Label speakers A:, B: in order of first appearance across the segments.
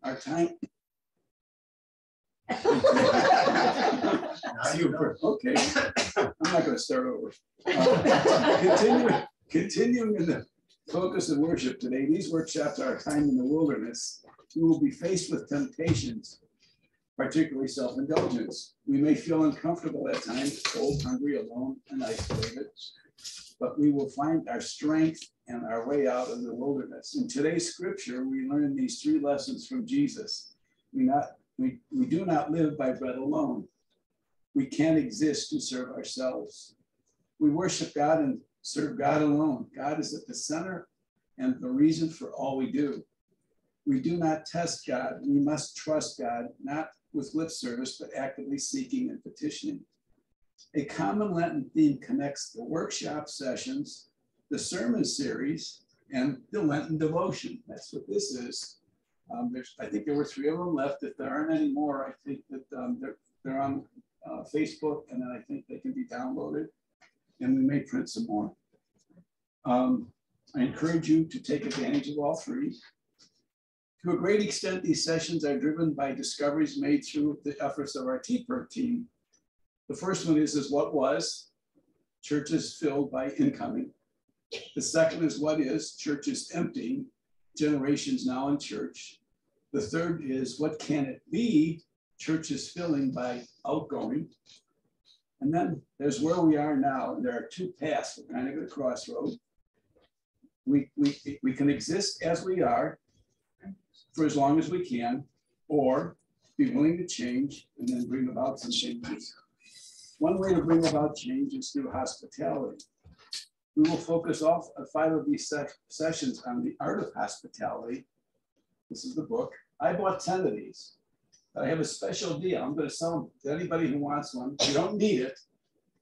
A: our time. Okay, I'm not going to start over. Continuing in the focus of worship today, these workshops are a time in the wilderness. We will be faced with temptations, particularly self-indulgence. We may feel uncomfortable at times, cold, hungry, alone, and isolated, but we will find our strength and our way out of the wilderness. In today's scripture, we learn these three lessons from Jesus. We do not live by bread alone. We can't exist to serve ourselves. We worship God and serve God alone. God is at the center and the reason for all we do. We do not test God. We must trust God, not with lip service, but actively seeking and petitioning. A common Lenten theme connects the workshop sessions, the sermon series, and the Lenten devotion. That's what this is. I think there were 3 of them left. If there aren't any more, I think that they're on Facebook, and then I think they can be downloaded, and we may print some more. I encourage you to take advantage of all 3. To a great extent, these sessions are driven by discoveries made through the efforts of our TPER team. The first one is what was, churches filled by incoming. The second is what is, churches emptying, generations now in church. The third is what can it be, churches filling by outgoing. And then there's where we are now, and there are 2 paths. We're kind of at a crossroad. We can exist as we are for as long as we can, or be willing to change and then bring about some changes. One way to bring about change is through hospitality. We will focus all 5 of these sessions on the art of hospitality. This is the book. I bought 10 of these, but I have a special deal. I'm going to sell them to anybody who wants one. You don't need it,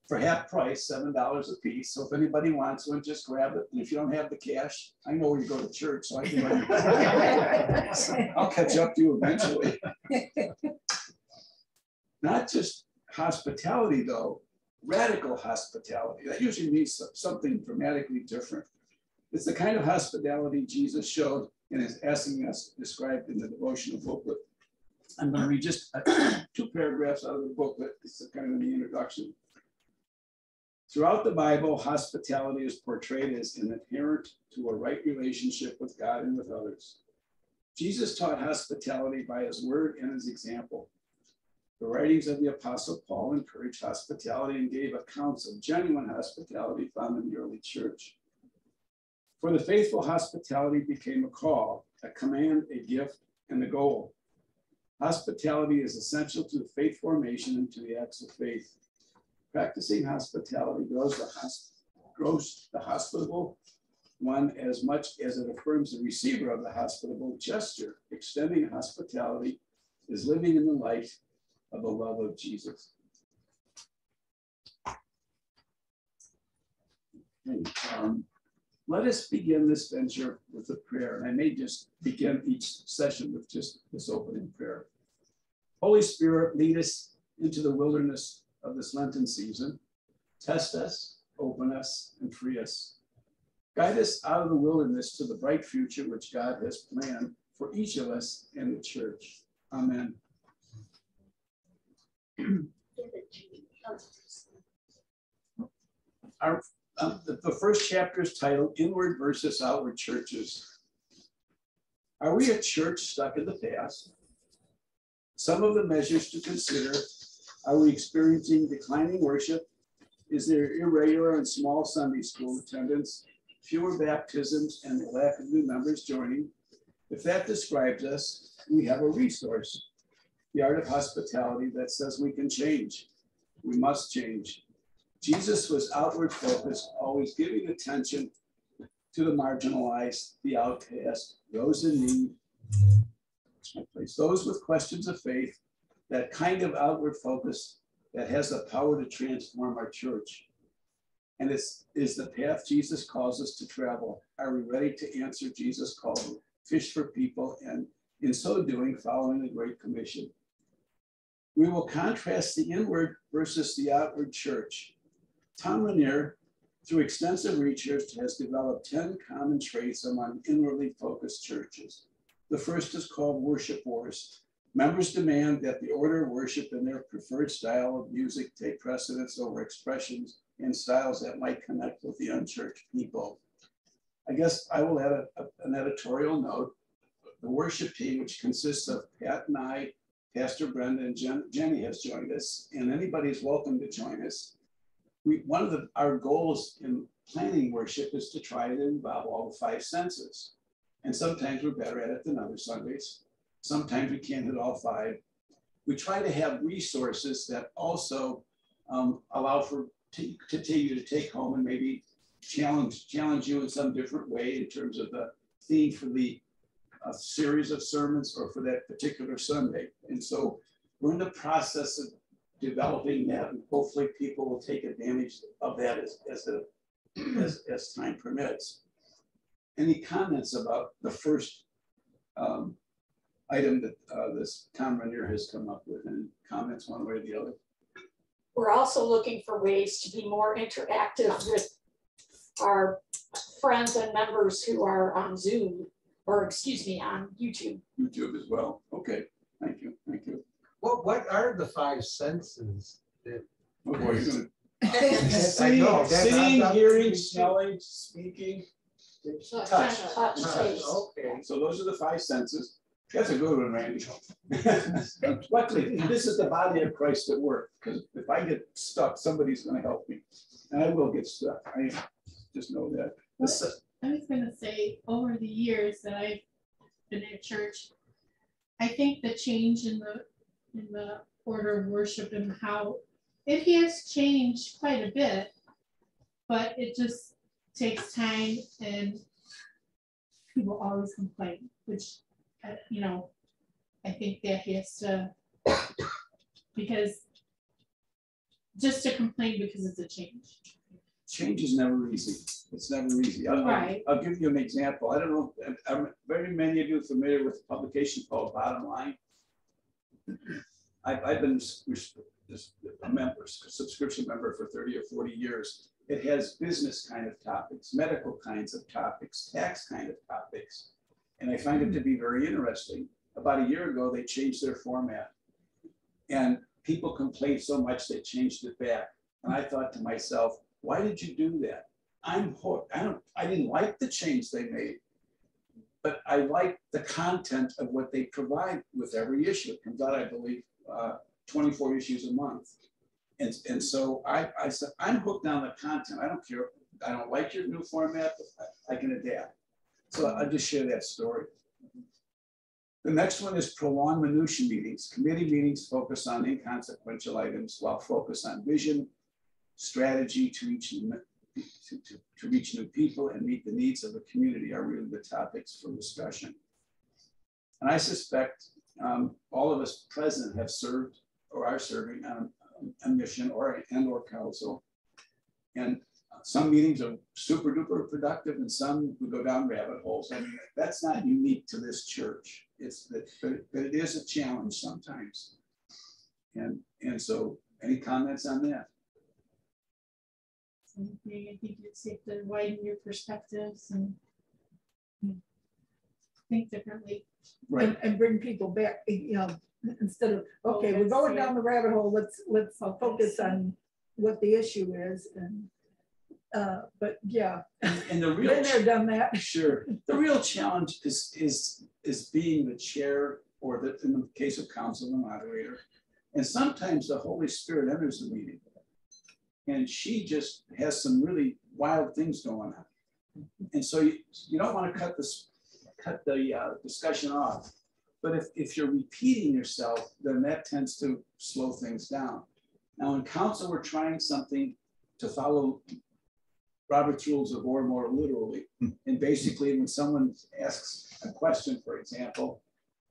A: for half price, $7 a piece. So if anybody wants one, just grab it. And if you don't have the cash, I know where you go to church, so I can I'll catch up to you eventually. Not just hospitality, though, radical hospitality. That usually means something dramatically different. It's the kind of hospitality Jesus showed and is asking us described in the devotional booklet. I'm going to read just 2 paragraphs out of the booklet. It's kind of the introduction. Throughout the Bible, hospitality is portrayed as inherent to a right relationship with God and with others. Jesus taught hospitality by his word and his example. The writings of the Apostle Paul encouraged hospitality and gave accounts of genuine hospitality found in the early church. For the faithful, hospitality became a call, a command, a gift, and a goal. Hospitality is essential to the faith formation and to the acts of faith. Practicing hospitality grows the hospitable one as much as it affirms the receiver of the hospitable gesture. Extending hospitality is living in the light of the love of Jesus. Okay, let us begin this venture with a prayer. And I may just begin each session with just this opening prayer. Holy Spirit, lead us into the wilderness of this Lenten season. Test us, open us, and free us. Guide us out of the wilderness to the bright future which God has planned for each of us and the church. Amen. The first chapter is titled Inward versus Outward Churches. Are we a church stuck in the past? Some of the measures to consider: are we experiencing declining worship? Is there irregular and small Sunday school attendance, fewer baptisms, and the lack of new members joining? If that describes us, we have a resource, the art of hospitality, that says we can change. We must change. Jesus was outward focused, always giving attention to the marginalized, the outcast, those in need, those with questions of faith, that kind of outward focus that has the power to transform our church. And it's the path Jesus calls us to travel. Are we ready to answer Jesus' call to fish for people, and in so doing, following the Great Commission? We will contrast the inward versus the outward church. Tom Rainier, through extensive research, has developed 10 common traits among inwardly focused churches. The first is called Worship Wars. Members demand that the order of worship and their preferred style of music take precedence over expressions and styles that might connect with the unchurched people. I guess I will add an editorial note. The worship team, which consists of Pat and I, Pastor Brenda and Jenny has joined us, and anybody is welcome to join us. One of our goals in planning worship is to try to involve all the 5 senses. And sometimes we're better at it than other Sundays. Sometimes we can't hit all 5. We try to have resources that also allow for you to take home and maybe challenge you in some different way in terms of the theme for the series of sermons or for that particular Sunday. And so we're in the process of developing that, and hopefully people will take advantage of that as time permits. Any comments about the first item that this Tom Renier has come up with? Any comments one way or the other?
B: We're also looking for ways to be more interactive with our friends and members who are on Zoom, or excuse me, on YouTube.
A: YouTube as well. Okay, thank you, thank you.
C: What are the 5 senses that?
A: Oh boy, you're gonna
C: Seeing,
A: hearing, smelling, speaking, touch.
B: Taste.
C: Okay.
A: So those are the 5 senses. That's a good one, Randy. Luckily, this is the body of Christ at work, because if I get stuck, somebody's going to help me. And I will get stuck. I just know that.
D: I was going to say, over the years that I've been at church, I think the change in the order of worship and how it has changed quite a bit, but it just takes time, and people always complain, which, you know, I think that has to, because just to complain because it's a change.
A: Change is never easy. It's never easy. I'll give you an example. I don't know, very many of you are familiar with a publication called Bottom Line. I've been a subscription member for 30 or 40 years. It has business kind of topics, medical kinds of topics, tax kind of topics. And I find it to be very interesting. About a year ago, they changed their format. And people complained so much they changed it back. And I thought to myself, why did you do that? I'm hooked. I didn't like the change they made, but I like the content of what they provide with every issue. It comes out, I believe, 24 issues a month. And so I said, I'm hooked on the content. I don't care. I don't like your new format, but I can adapt. So I'll just share that story. The next one is prolonged minutia meetings. Committee meetings focus on inconsequential items while focus on vision, strategy to reach new people and meet the needs of the community are really the topics for discussion. And I suspect all of us present have served or are serving on a mission or council. And some meetings are super duper productive and some we go down rabbit holes. I mean, that's not unique to this church. But it is a challenge sometimes. And so any comments on that?
D: I think it's safe to widen your perspectives and think differently.
E: Right. And bring people back, you know, instead of, okay, we're going down the rabbit hole, let's focus on what the issue is. And but yeah,
A: and the real
E: been there, done that.
A: Sure. The real challenge is being the chair, or in the case of council, the moderator. And sometimes the Holy Spirit enters the meeting and she just has some really wild things going on. And so you don't want to cut the discussion off. But if you're repeating yourself, then that tends to slow things down. Now in council, we're trying something to follow Robert's Rules of Order more literally. And basically when someone asks a question, for example,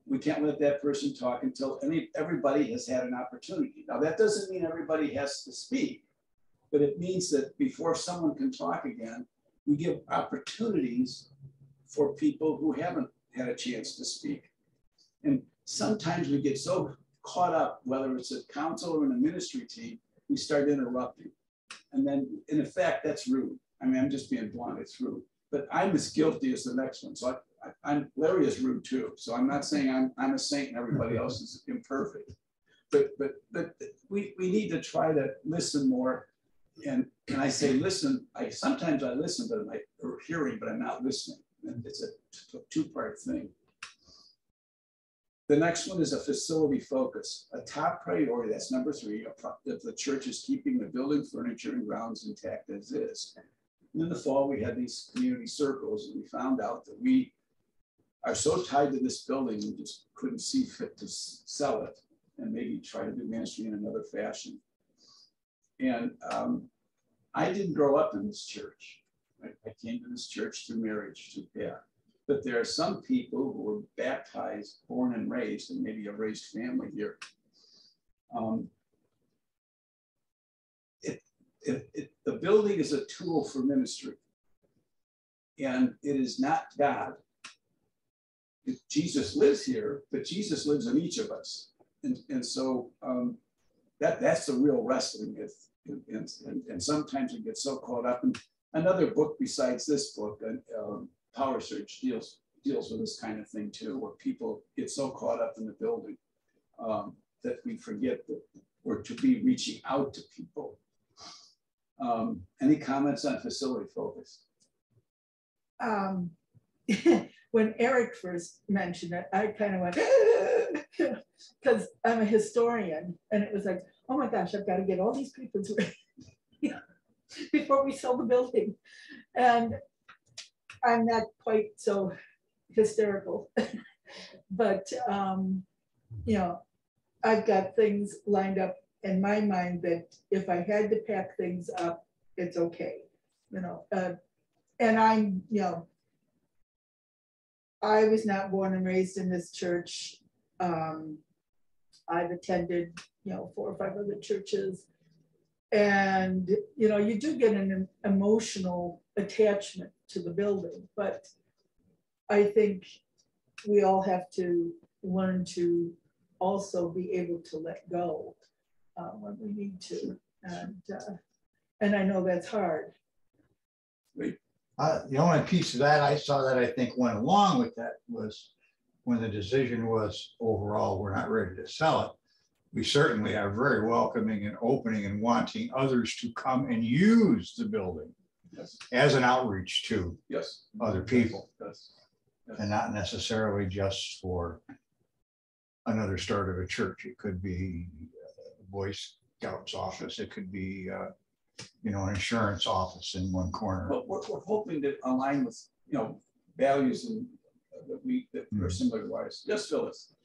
A: we can't let that person talk until everybody has had an opportunity. Now that doesn't mean everybody has to speak, but it means that before someone can talk again, we give opportunities for people who haven't had a chance to speak. And sometimes we get so caught up, whether it's a council or in a ministry team, we start interrupting. And then in effect, that's rude. I mean, I'm just being blunt, it's rude. But I'm as guilty as the next one. So Larry is rude too. So I'm not saying I'm a saint and everybody else is imperfect. But we need to try to listen more. And I say listen, sometimes I listen, but I'm hearing, but I'm not listening. And it's a two-part thing. The next one is a facility focus. A top priority, that's number 3, that the church is keeping the building, furniture, and grounds intact as is. And in the fall, we had these community circles, and we found out that we are so tied to this building, we just couldn't see fit to sell it and maybe try to do ministry in another fashion. And I didn't grow up in this church. I came to this church through marriage, through Pat. But there are some people who were baptized, born and raised, and maybe a raised family here. The building is a tool for ministry. And it is not God. Jesus lives here, but Jesus lives in each of us. And so that's the real wrestling with. And sometimes we get so caught up in another book besides this book, Power Surge deals with this kind of thing too, where people get so caught up in the building that we forget that we're to be reaching out to people. Any comments on facility focus?
E: When Eric first mentioned it, I kind of went, because I'm a historian, and it was like, oh my gosh, I've got to get all these people to before we sell the building. And I'm not quite so hysterical, but you know, I've got things lined up in my mind that if I had to pack things up, it's okay, you know. And I'm, you know, I was not born and raised in this church. I've attended, you know, 4 or 5 other churches, and you know, you do get an emotional attachment to the building, but I think we all have to learn to also be able to let go when we need to, and I know that's hard.
F: The only piece of that I saw that I think went along with that was when the decision was overall, we're not ready to sell it. We certainly are very welcoming and opening and wanting others to come and use the building as an outreach to other people. And not necessarily just for another start of a church. It could be a Boy Scouts office. It could be you know, an insurance office in one corner.
A: But we're hoping to align with, you know, values and that are similar to ours. Yes, Phyllis.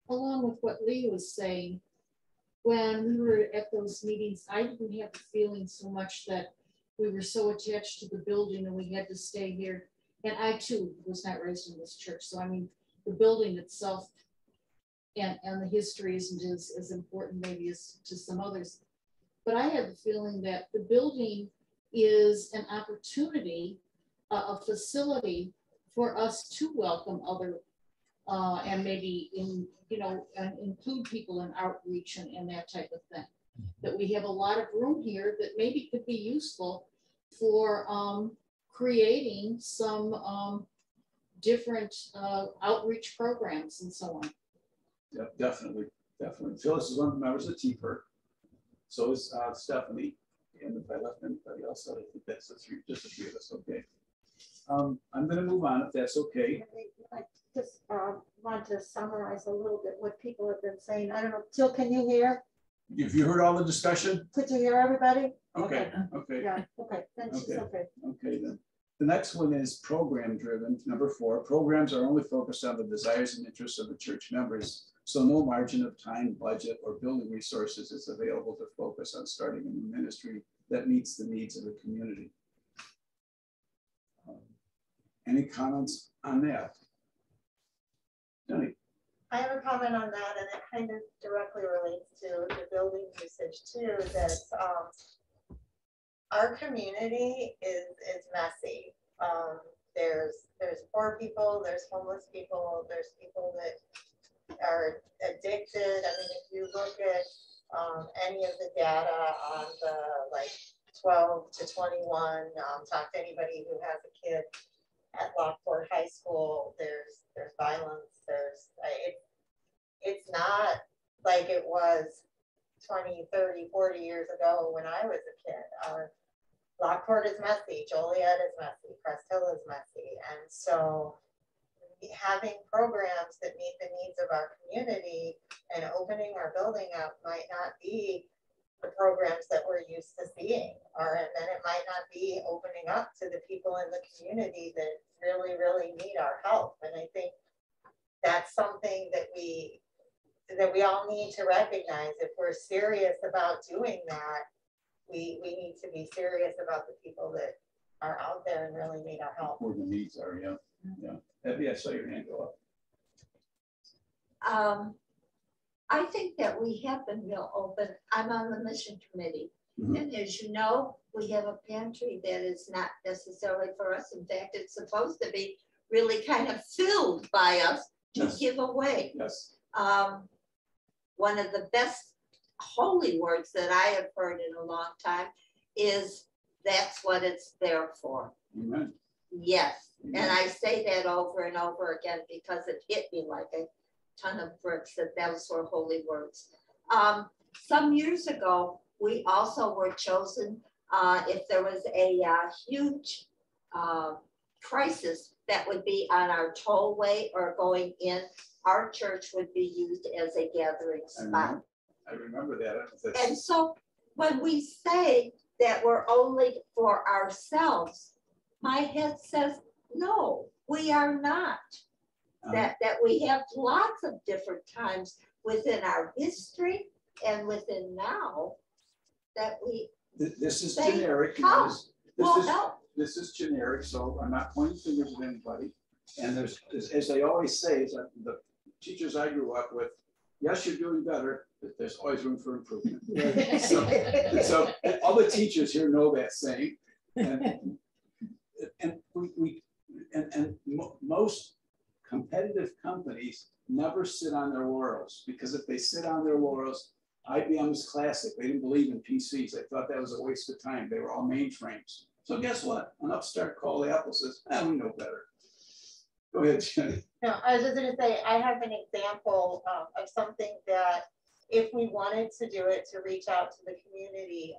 G: Along with what Lee was saying, when we were at those meetings, I didn't have the feeling so much that we were so attached to the building and we had to stay here. And I too was not raised in this church. So I mean, the building itself and the history isn't as important maybe as to some others. But I have the feeling that the building is an opportunity, a facility for us to welcome other and maybe include people in outreach and that type of thing. That we have a lot of room here that maybe could be useful for creating some different outreach programs and so on.
A: Yeah, definitely. Phyllis is one of the members of TPER. So is Stephanie. And if I left anybody else, I think that's just the 3 of us. Okay. I'm going to move on if that's okay.
H: I just want to summarize a little bit what people have been saying. I don't know, Jill, can you hear?
A: Have you heard all the discussion?
H: Could you hear everybody?
A: Okay.
H: Yeah, okay, then she's okay.
A: Okay, then. The next one is program driven. Number 4, programs are only focused on the desires and interests of the church members. So no margin of time, budget, or building resources is available to focus on starting a new ministry that meets the needs of the community. Any comments on that? Jenny?
I: I have a comment on that, and it kind of directly relates to the building usage too, that our community is messy. There's poor people, there's homeless people, there's people that are addicted. I mean, if you look at any of the data on the 12 to 21, talk to anybody who has a kid, at Lockport High School, there's violence, it's not like it was 20, 30, 40 years ago when I was a kid. Lockport is messy, Joliet is messy, Crest Hill is messy. And so having programs that meet the needs of our community and opening our building up might not be the programs that we're used to seeing, and then it might not be opening up to the people in the community that really, really need our help. And I think that's something that we all need to recognize. If we're serious about doing that, we need to be serious about the people that are out there and really need our help.
A: Where the needs are, yeah. Debbie, I saw your hand go up.
J: I think that we have been real open. I'm on the mission committee. And as you know, we have a pantry that is not necessarily for us. In fact, it's supposed to be really kind of filled by us to give away.
A: Yes.
J: One of the best holy words that I have heard in a long time is that's what it's there for.
A: Amen.
J: Yes. Amen. And I say that over and over again because it hit me like a ton of bricks that those were holy words. Some years ago, we also were chosen if there was a huge crisis that would be on our tollway or going in, our church would be used as a gathering spot.
A: I remember that.
J: And so when we say that we're only for ourselves, my head says, no, we are not. That we have lots of different times within our history and within now that we
A: this is generic. This is generic, so I'm not pointing fingers at anybody. And there's, as they always say, is that the teachers I grew up with, yes, you're doing better, but there's always room for improvement. So all the teachers here know that saying. And most competitive companies never sit on their laurels, because if they sit on their laurels, IBM was classic. They didn't believe in PCs. They thought that was a waste of time. They were all mainframes. So guess what? An upstart called Apple says, we know better. Go ahead, Jenny.
I: No, I was just going to say, I have an example of something that if we wanted to do it to reach out to the community,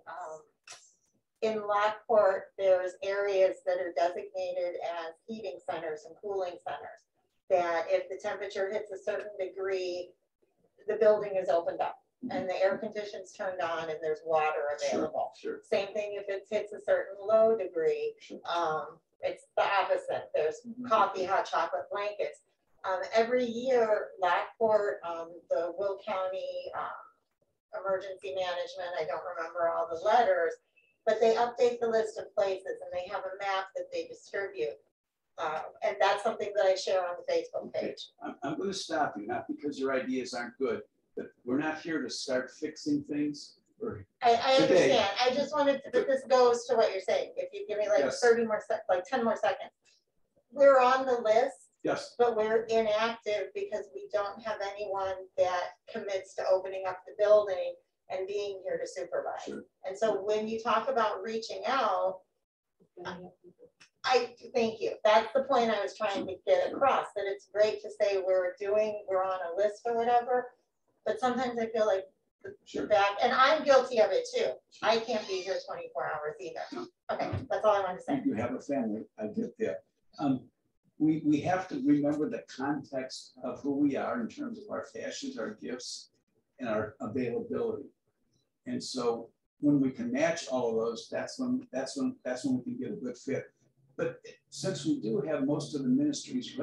I: in Lockport, there's areas that are designated as heating centers and cooling centers, that if the temperature hits a certain degree, the building is opened up and the air conditioning's turned on and there's water available.
A: Sure.
I: Same thing if it hits a certain low degree, it's the opposite. There's coffee, hot chocolate, blankets. Every year, Lockport, the Will County Emergency Management, I don't remember all the letters, but they update the list of places and they have a map that they distribute. And that's something that I share on the Facebook page.
A: I'm going to stop you, not because your ideas aren't good, but we're not here to start fixing things.
I: I understand. I just wanted to, but this goes to what you're saying. If you give me like 30 more, like 10 more seconds. We're on the list.
A: Yes.
I: But we're inactive because we don't have anyone that commits to opening up the building and being here to supervise.
A: Sure.
I: And so when you talk about reaching out, I thank you. That's the point I was trying to get across, that it's great to say we're on a list or whatever, but sometimes I feel like the back, and I'm guilty of it too. I can't be here 24 hours either. No. Okay, that's all I wanted to say.
A: You have a family, I get that. We have to remember the context of who we are in terms of our fashions, our gifts, and our availability. And so when we can match all of those, that's when we can get a good fit. But since we do have most of the ministries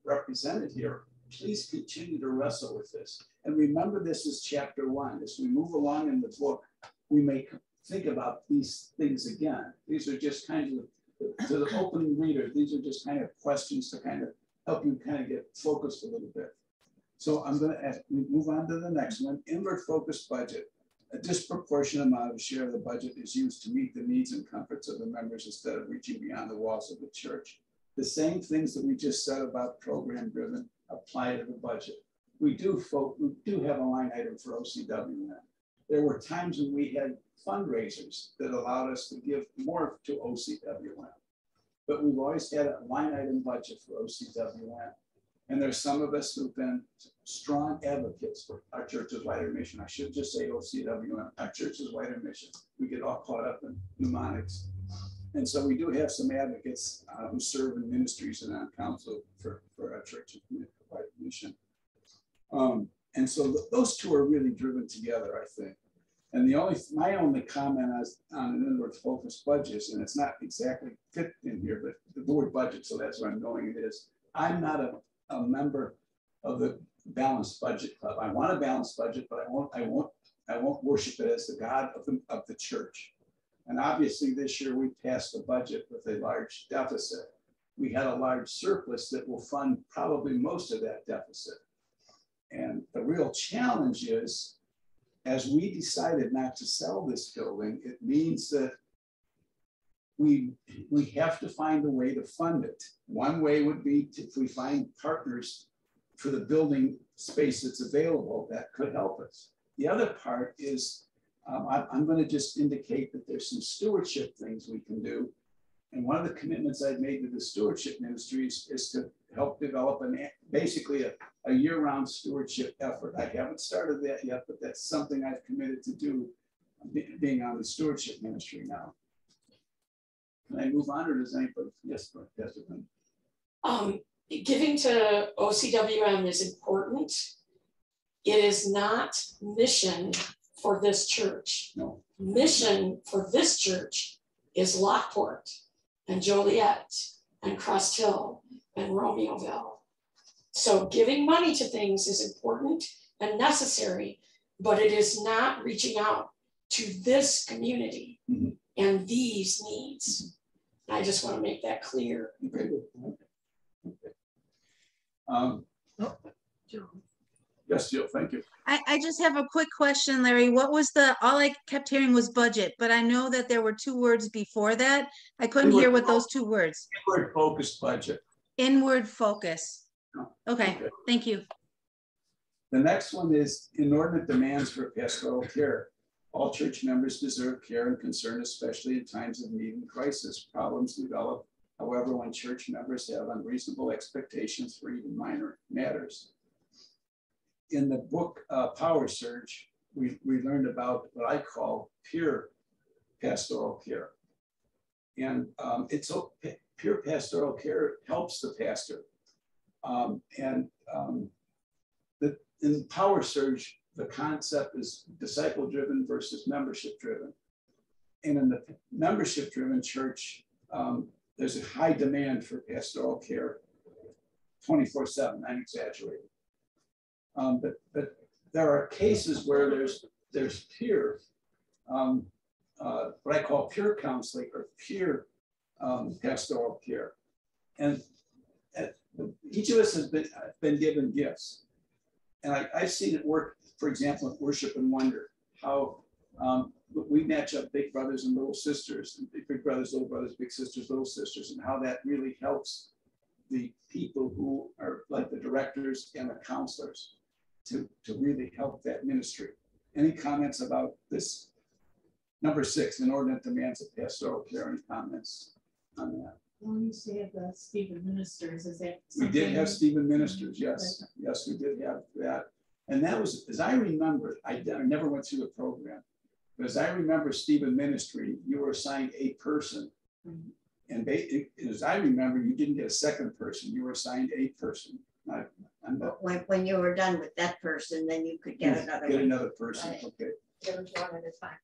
A: represented here, please continue to wrestle with this. And remember, this is chapter 1. As we move along in the book, we may think about these things again. These are just kind of, to the opening reader, these are just kind of questions to kind of help you kind of get focused a little bit. So I'm going to move on to the next one. Inward focused budget. A disproportionate amount of share of the budget is used to meet the needs and comforts of the members instead of reaching beyond the walls of the church. The same things that we just said about program driven apply to the budget. We do have a line item for OCWM. There were times when we had fundraisers that allowed us to give more to OCWM. but we've always had a line item budget for OCWM. And there's some of us who've been strong advocates for our church's wider mission. I should just say OCWM, our church's wider mission. We get all caught up in mnemonics. And so we do have some advocates who serve in ministries and on council for our church's wider mission. And so those two are really driven together, I think. And my only comment on an inward focused budget, and it's not exactly fit in here, but the word budget, so that's where I'm going, it is, I'm not a member of the balanced budget club. I want a balanced budget, but I won't worship it as the God of the church. And obviously this year we passed a budget with a large deficit. We had a large surplus that will fund probably most of that deficit. And the real challenge is, as we decided not to sell this building, it means that we have to find a way to fund it. One way would be if we find partners for the building space that's available, that could help us. The other part is, I'm going to just indicate that there's some stewardship things we can do. And one of the commitments I've made to the stewardship ministries is to help develop basically a year-round stewardship effort. I haven't started that yet, but that's something I've committed to do, being on the stewardship ministry now. Can I move on, or does anybody? Yes, Pastor Ben.
B: Giving to OCWM is important. It is not mission for this church.
A: No.
B: Mission for this church is Lockport and Joliet and Crest Hill and Romeoville. So giving money to things is important and necessary, but it is not reaching out to this community and these needs. I just want to make that clear.
A: Okay. Yes, Jill, thank you.
K: I just have a quick question, Larry. What was all I kept hearing was budget, but I know that there were two words before that. I couldn't hear what those two words.
A: Inward focused budget.
K: Inward focus. Okay, thank you.
A: The next one is inordinate demands for pastoral care. All church members deserve care and concern, especially in times of need and crisis. Problems develop, however, when church members have unreasonable expectations for even minor matters. In the book Power Surge, we learned about what I call peer pastoral care. And peer pastoral care helps the pastor. In Power Surge, the concept is disciple-driven versus membership-driven. And in the membership-driven church, there's a high demand for pastoral care 24/7, I'm exaggerating. But there are cases where there's peer, what I call peer counseling or peer pastoral care. And each of us has been given gifts. And I've seen it work, for example, in Worship and Wonder, how we match up big brothers and little sisters, and big brothers, little brothers, big sisters, little sisters, and how that really helps the people who are like the directors and the counselors to really help that ministry. Any comments about this? Number 6, inordinate demands of pastoral care. Any comments on that?
D: Well, you used to have the Stephen Ministers, is that
A: We did have Stephen Ministers, yes. Yes, we did have that. And that was, as I remember, I never went through the program, but as I remember Stephen Ministry, you were assigned a person. And as I remember, you didn't get a second person, you were assigned a person.
J: When you were done with that person, then you could get another
A: person, right. Okay.
J: There was one at a time.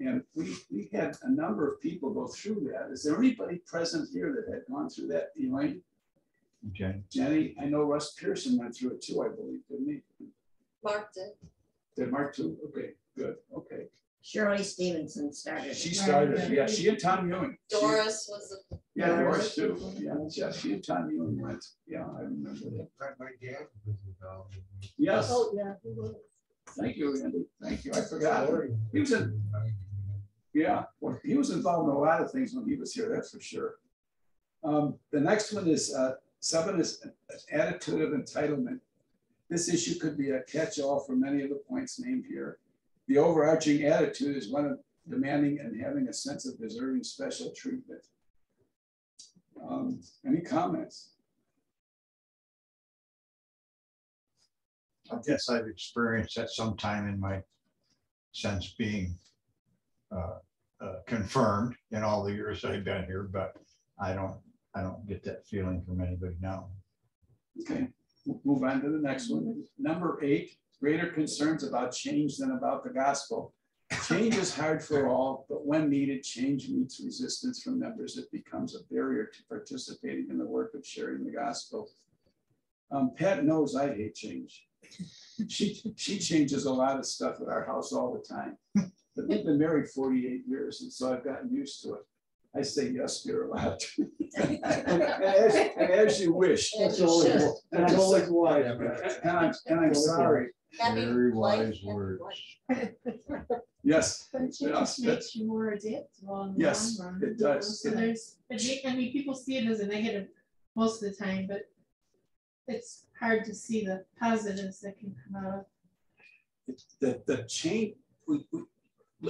A: And we had a number of people go through that. Is there anybody present here that had gone through that, Elaine? Jenny, I know Russ Pearson went through it too, I believe, didn't he?
I: Mark did.
A: Did Mark too? Okay, good, okay.
J: Shirley Stevenson started.
A: She started, yeah, she and Tom Ewing.
I: Doris was a...
A: Yeah, Doris too. Yeah, she and Tom Ewing went. Yeah, I remember that.
C: My dad was involved.
A: Yes.
E: Oh, yeah.
A: Thank you, Andy. Thank you. I forgot. He was in, yeah, well, he was involved in a lot of things when he was here, that's for sure. The next one is 7 is attitude of entitlement. This issue could be a catch-all for many of the points named here. The overarching attitude is one of demanding and having a sense of deserving special treatment. Any comments?
F: I guess I've experienced that sometime in my sense being confirmed in all the years I've been here, but I don't get that feeling from anybody now.
A: Okay, we'll move on to the next one. Number 8, greater concerns about change than about the gospel. Change is hard for all, but when needed, change meets resistance from members. It becomes a barrier to participating in the work of sharing the gospel. Pat knows I hate change. She changes a lot of stuff at our house all the time. But we've been married 48 years, and so I've gotten used to it. I say yes to her a lot. and as you wish.
H: That's always why.
A: And I'm sorry.
F: Very wise words.
A: Yes.
D: But change
A: Yes.
D: makes you more adaptable in the
A: Yes,
D: long run.
A: it does.
D: So there's, I mean, people see it as a negative most of the time, but it's hard to see the positives that can come out of.
A: The change,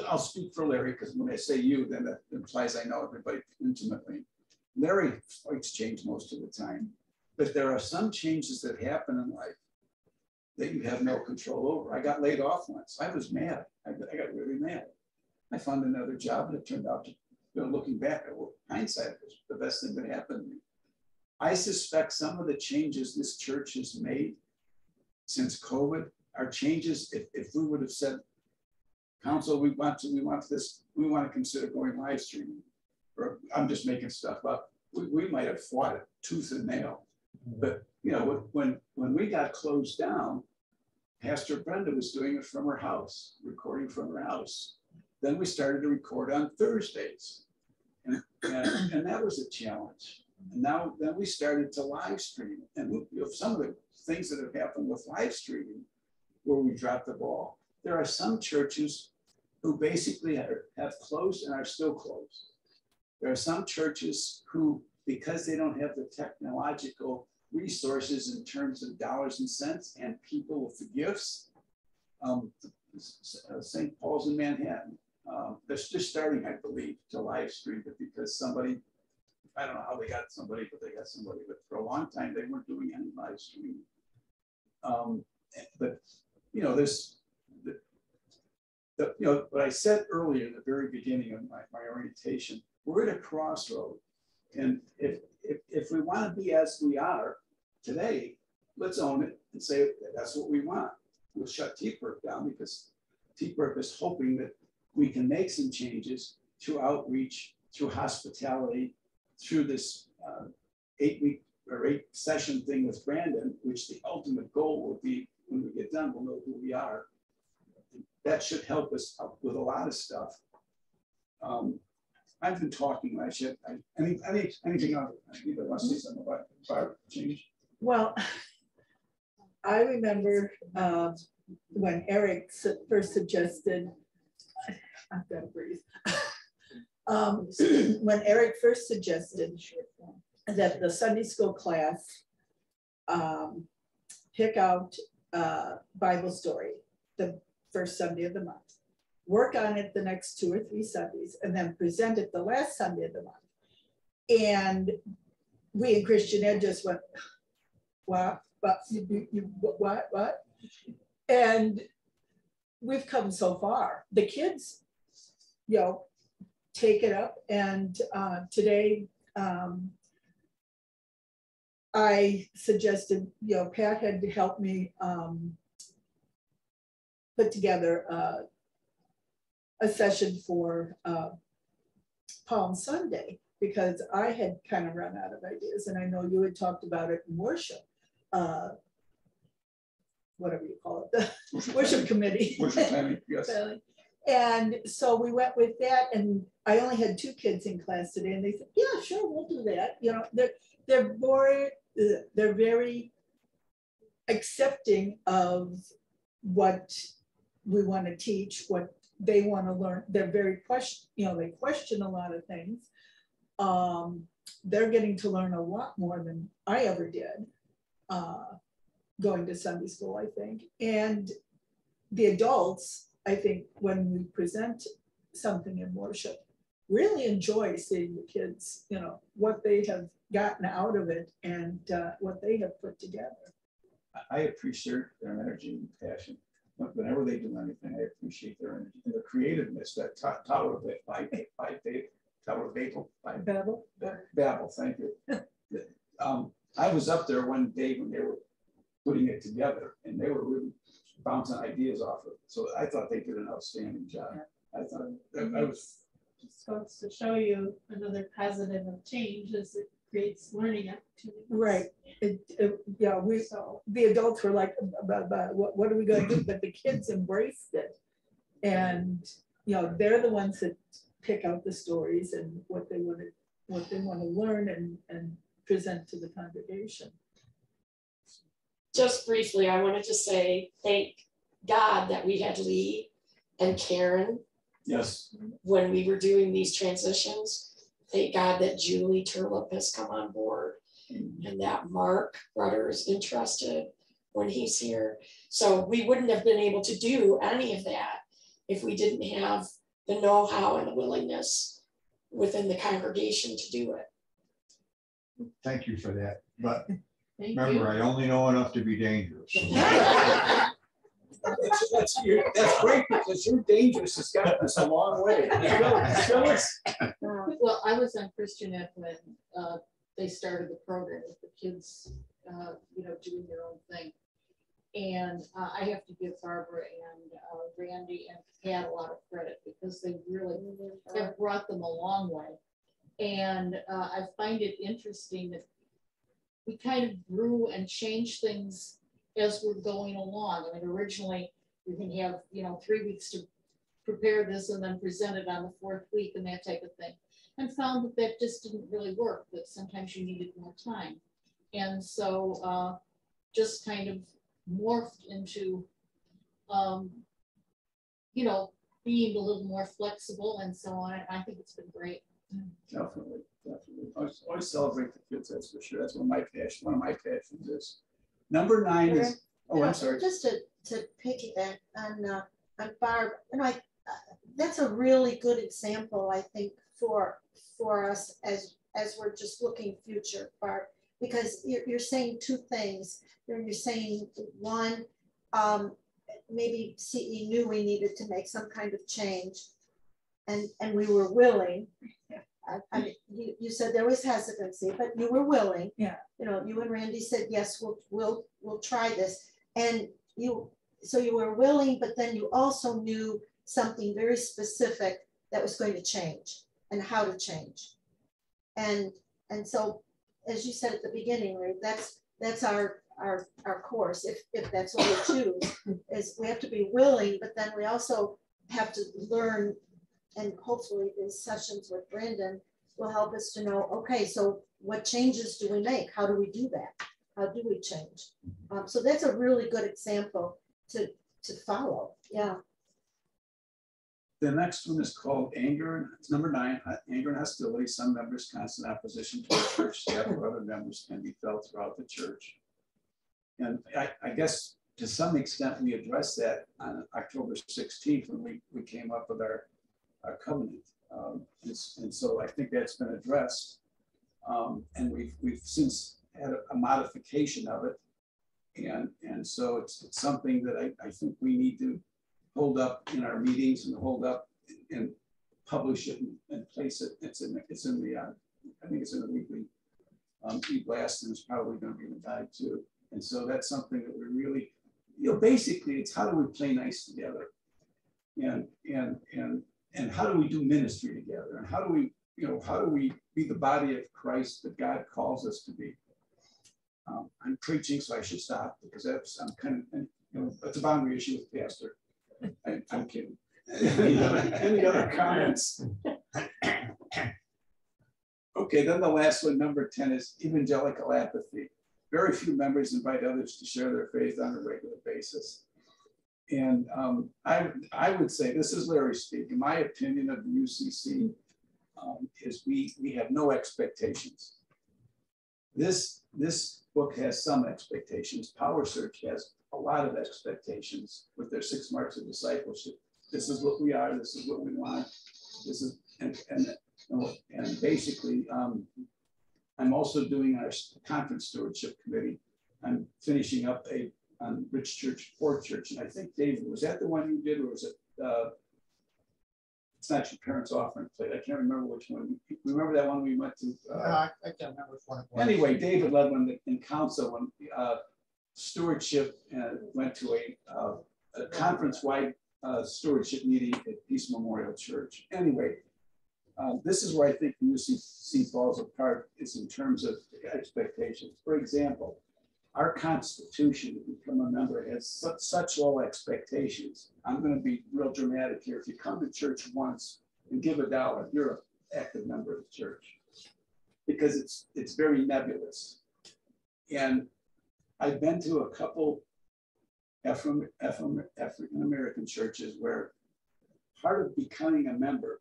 A: I'll speak for Larry, because when I say you, then that implies I know everybody intimately. Larry fights change most of the time, but there are some changes that happen in life that you have no control over. I got laid off once. I was mad. I got really mad. I found another job, and it turned out to, looking back, hindsight, it was the best thing that happened to me. I suspect some of the changes this church has made since COVID are changes. If we would have said, Council, we want to consider going live streaming, or I'm just making stuff up. We might have fought it tooth and nail. But when we got closed down, Pastor Brenda was doing it from her house, recording from her house. Then we started to record on Thursdays, and that was a challenge. And now then we started to live stream, and some of the things that have happened with live streaming, where we dropped the ball. There are some churches who basically have closed and are still closed. There are some churches who, because they don't have the technological resources in terms of dollars and cents and people with the gifts, St. Paul's in Manhattan, they're just starting, I believe, to live stream it because somebody, I don't know how they got somebody, but they got somebody. But for a long time, they weren't doing any live streaming. But there's what I said earlier in the very beginning of my orientation. We're at a crossroad, and if we want to be as we are today, let's own it and say that's what we want. We'll shut TPERC down because TPERC is hoping that we can make some changes through outreach, through hospitality, through this 8-week or 8-session thing with Brandon, which the ultimate goal will be when we get done, we'll know who we are. That should help us out with a lot of stuff. I've been talking. Anything else? Anybody wants to say something about change?
E: Well, I remember when Eric first suggested, I've got to breathe. When Eric first suggested that the Sunday school class pick out Bible story the first Sunday of the month, work on it the next 2 or 3 Sundays, and then present it the last Sunday of the month. And we in Christian Ed just went, what? What? And we've come so far. The kids, take it up. And today, I suggested, Pat had to help me put together a session for Palm Sunday, because I had kind of run out of ideas, and I know you had talked about it in worship, whatever you call it, the worship committee.
A: Worship planning, yes.
E: And so we went with that, and I only had 2 kids in class today, and they said, yeah, sure, we'll do that. They're very accepting of what we want to teach, what they want to learn. They're very they question a lot of things. They're getting to learn a lot more than I ever did going to Sunday school, I think. And the adults, I think, when we present something in worship, really enjoy seeing the kids, what they have gotten out of it and what they have put together.
A: I appreciate their energy and passion. Whenever they do anything, I appreciate their energy and the creativeness. That Tower Babel, thank you. I was up there one day when they were putting it together, and they were really bouncing ideas off of it. So I thought they did an outstanding job. I thought I was.
D: Just goes to show you another positive of change is it creates learning opportunities.
E: Right. Yeah, the adults were like, what are we going to do? But the kids embraced it. And, you know, they're the ones that pick out the stories and what they want to learn and present to the congregation.
B: Just briefly, I wanted to say, thank God that we had Lee and Karen.
A: Yes.
B: When we were doing these transitions, thank God that Julie Turlip has come on board and that Mark Rudder is interested when he's here. So we wouldn't have been able to do any of that if we didn't have the know-how and the willingness within the congregation to do it.
F: Thank you for that. But
D: Thank
F: remember,
D: you.
F: I only know enough to be dangerous.
A: That's great because you're dangerous. It's gotten us a long way.
G: Well, I was on Christianette when they started the program with the kids, you know, doing their own thing. And I have to give Barbara and Randy and Pat a lot of credit because they really have brought them a long way. And I find it interesting that we kind of grew and changed things as we're going along. I mean, originally we can have, you know, 3 weeks to prepare this and then present it on the 4th week and that type of thing. And found that that just didn't really work, that sometimes you needed more time. And so just kind of morphed into, you know, being a little more flexible and so on. I think it's been great.
A: Definitely. Always celebrate the kids, that's for sure. That's one of my passions is. Number 9 is, oh, I'm sorry.
H: Just to piggyback on Barb, and that's a really good example, I think, for us as we're just looking future, Barb, because you're saying 2 things. You're saying one, maybe CE knew we needed to make some kind of change, and we were willing. I mean, you said there was hesitancy, but you were willing.
E: Yeah.
H: You know, you and Randy said, yes, we'll try this. And so you were willing, but then you also knew something very specific that was going to change and how to change. And so, as you said at the beginning, right, that's our course. If that's what we choose, is we have to be willing, but then we also have to learn. And hopefully these sessions with Brandon will help us to know, okay, so what changes do we make? How do we do that? How do we change? So that's a really good example to follow. Yeah.
A: The next one is called anger. It's number 9, anger and hostility. Some members' constant opposition to the church staff or other members can be felt throughout the church. And I guess to some extent we addressed that on October 16th when we came up with our covenant, and so I think that's been addressed, and we've since had a modification of it, and so it's something that I think we need to hold up in our meetings and hold up and publish it and place it. It's in the I think it's in the weekly e-blast, and it's probably going to be in the guide too. And so that's something that we really, you know, basically it's how do we play nice together, and how do we do ministry together? And how do we, you know, how do we be the body of Christ that God calls us to be? I'm preaching, so I should stop because I'm kind of, you know, that's a boundary issue with Pastor. I'm kidding. Any other comments? Okay, then the last one, number 10, is evangelical apathy. Very few members invite others to share their faith on a regular basis. And I would say, this is Larry speaking, my opinion of the UCC is we have no expectations. This book has some expectations. Power Search has a lot of expectations with their 6 marks of discipleship. This is what we are, this is what we want. This is, and basically, I'm also doing our conference stewardship committee. I'm finishing up on Rich Church, Poor Church. And I think, David, was that the one you did, or was it, it's not your parents' offering plate. I can't remember which one. Remember that one we went to?
C: I can't remember which one it was.
A: Anyway, David led one in council when stewardship went to a conference-wide stewardship meeting at Peace Memorial Church. Anyway, this is where I think the UCC falls apart, is in terms of expectations. For example, our Constitution to become a member has such low expectations. I'm going to be real dramatic here. If you come to church once and give $1, you're an active member of the church, because it's very nebulous. And I've been to a couple African-American churches where part of becoming a member,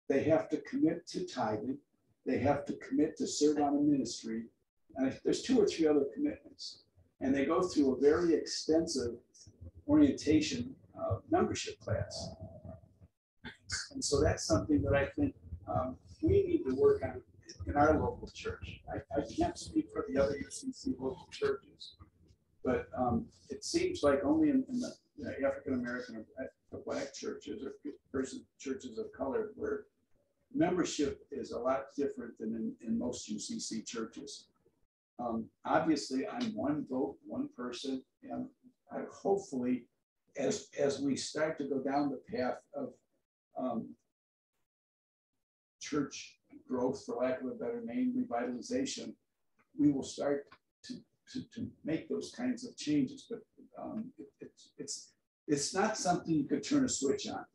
A: they have to commit to tithing, they have to commit to serve on a ministry, and there's 2 or 3 other commitments. And they go through a very extensive orientation membership class. And so that's something that I think we need to work on in our local church. I can't speak for the other UCC local churches, but it seems like only in the African-American or Black churches or churches of color where membership is a lot different than in most UCC churches. Obviously, I'm one vote, one person, and I hopefully, as we start to go down the path of church growth, for lack of a better name, revitalization, we will start to make those kinds of changes. But it's not something you could turn a switch on.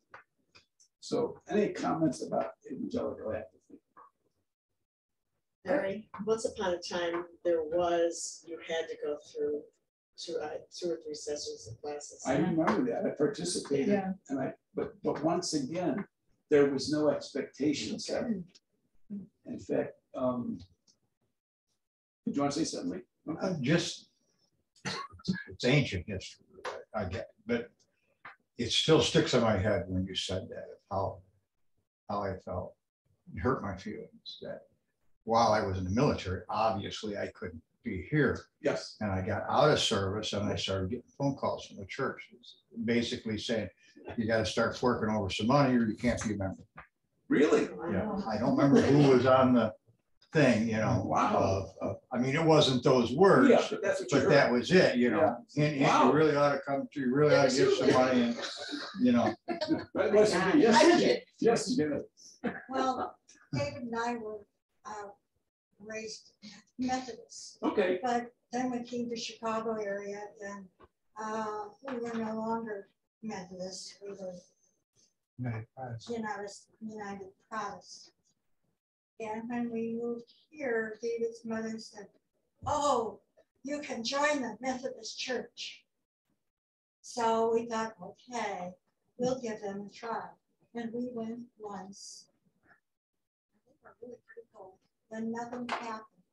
A: So, any comments about evangelical apathy?
L: Mary, once upon a time, you had to go through 2 or 3 sessions of classes.
A: I remember that. I participated,
E: Yeah.
A: and but once again, there was no expectation set. In fact, did you want to say something? Okay.
F: Just, it's ancient history, I get it, but it still sticks in my head when you said that, how I felt. It hurt my feelings that while I was in the military, obviously I couldn't be here.
A: Yes.
F: And I got out of service and I started getting phone calls from the church, basically saying, you got to start forking over some money or you can't be a member.
A: Really?
F: Yeah, I don't remember who was on the thing,
A: Wow.
F: I mean, it wasn't those words,
A: Yeah, but that's what you
F: but
A: heard.
F: that was it, And
A: Wow.
F: you really ought to come to, you really ought to give some money and,
A: But yes, you did. Yes, you did.
H: Well, David and I were raised Methodist,
A: Okay.
H: but then we came to Chicago area and we were no longer Methodist, we were United Protestant. And when we moved here, David's mother said, "Oh, you can join the Methodist Church." So we thought, okay, we'll give them a try. And we went once. They were really pretty cool. Then nothing happened.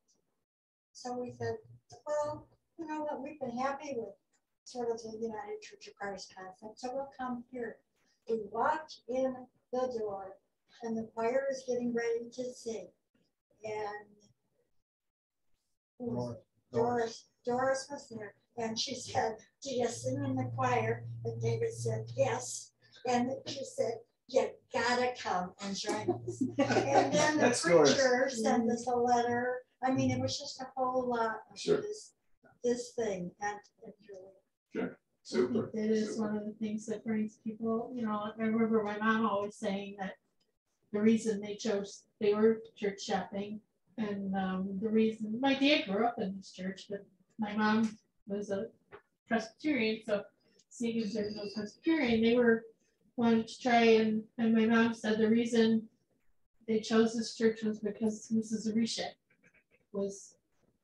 H: So we said, well, you know what, we've been happy with sort of the United Church of Christ concept, so we'll come here. We walked in the door and the choir is getting ready to sing. And Doris was there and she said, "Do you sing in the choir?" And David said, "Yes." And she said, "You gotta come and join us." And then the preacher sent us a letter. I mean, it was just a whole lot of this thing. And
A: Sure. Super.
D: It is one of the things that brings people, I remember my mom always saying that the reason they were church shopping, and the reason, my dad grew up in this church, but my mom was a Presbyterian, so seeing as there's no Presbyterian, they wanted to try, and my mom said the reason they chose this church was because Mrs. Arisha was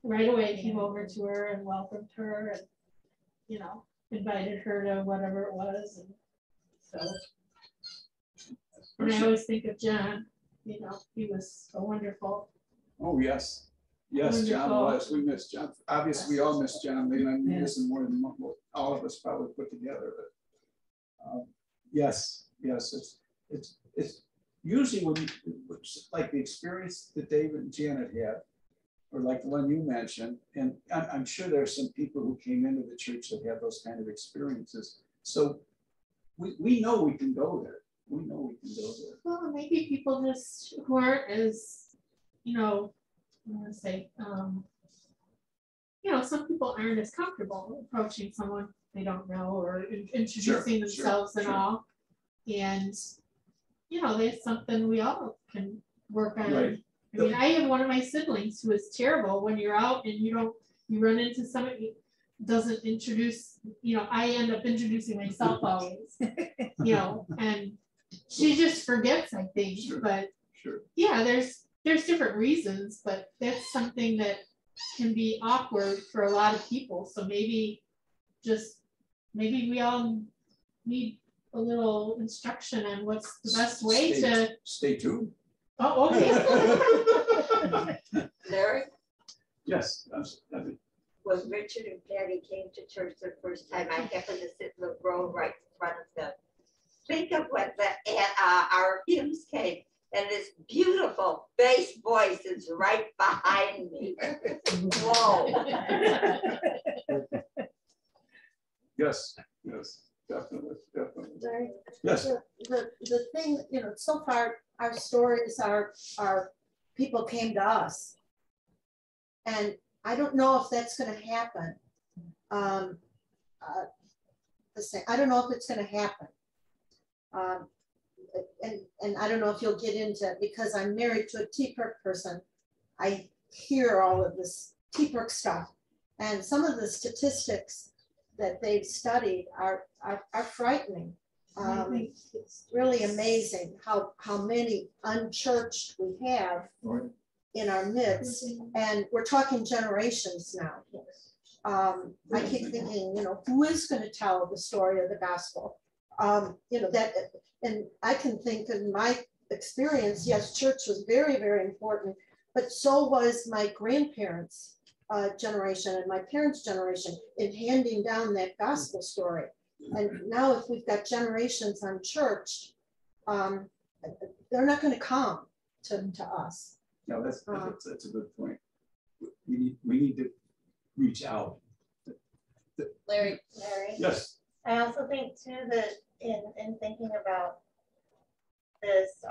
D: right away came over to her and welcomed her and, invited her to whatever it was. And so, and I always think of John, he was so wonderful.
A: Oh, yes. Yes, John was. We miss John. Obviously, we all miss John. We miss him more than all of us probably put together. But yes, it's usually when like the experience that David and Janet had, or like the one you mentioned, and I'm sure there are some people who came into the church that have those kind of experiences. So we know we can go there. We know we can go there.
D: Well, maybe people just who aren't as, you know, I want to say, you know, some people aren't as comfortable approaching someone they don't know or introducing themselves and all. And, you know, there's something we all can work on.
A: Right.
D: I mean, I have one of my siblings who is terrible when you're out and you run into somebody doesn't introduce, you know, I end up introducing myself always, you know, and she just forgets, I think, but yeah, there's different reasons, but that's something that can be awkward for a lot of people. So maybe we all need a little instruction on what's the best way to
A: stay tuned.
D: Oh, okay.
J: Larry?
A: Yes.
J: When Richard and Patty came to church the first time, I happened to sit in the row right in front of them. Think of when our hymns came, and this beautiful bass voice is right behind me. Whoa.
A: Yes, definitely.
H: Larry,
A: Yes.
H: The thing, you know, so far our stories are people came to us, and I don't know if that's going to happen. I don't know if it's going to happen. And I don't know if you'll get into it because I'm married to a T-Perk person. I hear all of this T-Perk stuff, and some of the statistics that they've studied are frightening. It's really amazing how many unchurched we have in our midst, and we're talking generations now. I keep thinking, you know, who is going to tell the story of the gospel? You know, that, and I can think in my experience, yes, church was very, very important, but so was my grandparents' generation and my parents' generation in handing down that gospel story. And now if we've got generations unchurched, they're not going to come to us.
A: No, that's a good point. We need to reach out.
I: Larry.
A: Yes.
I: I also think too that in thinking about this,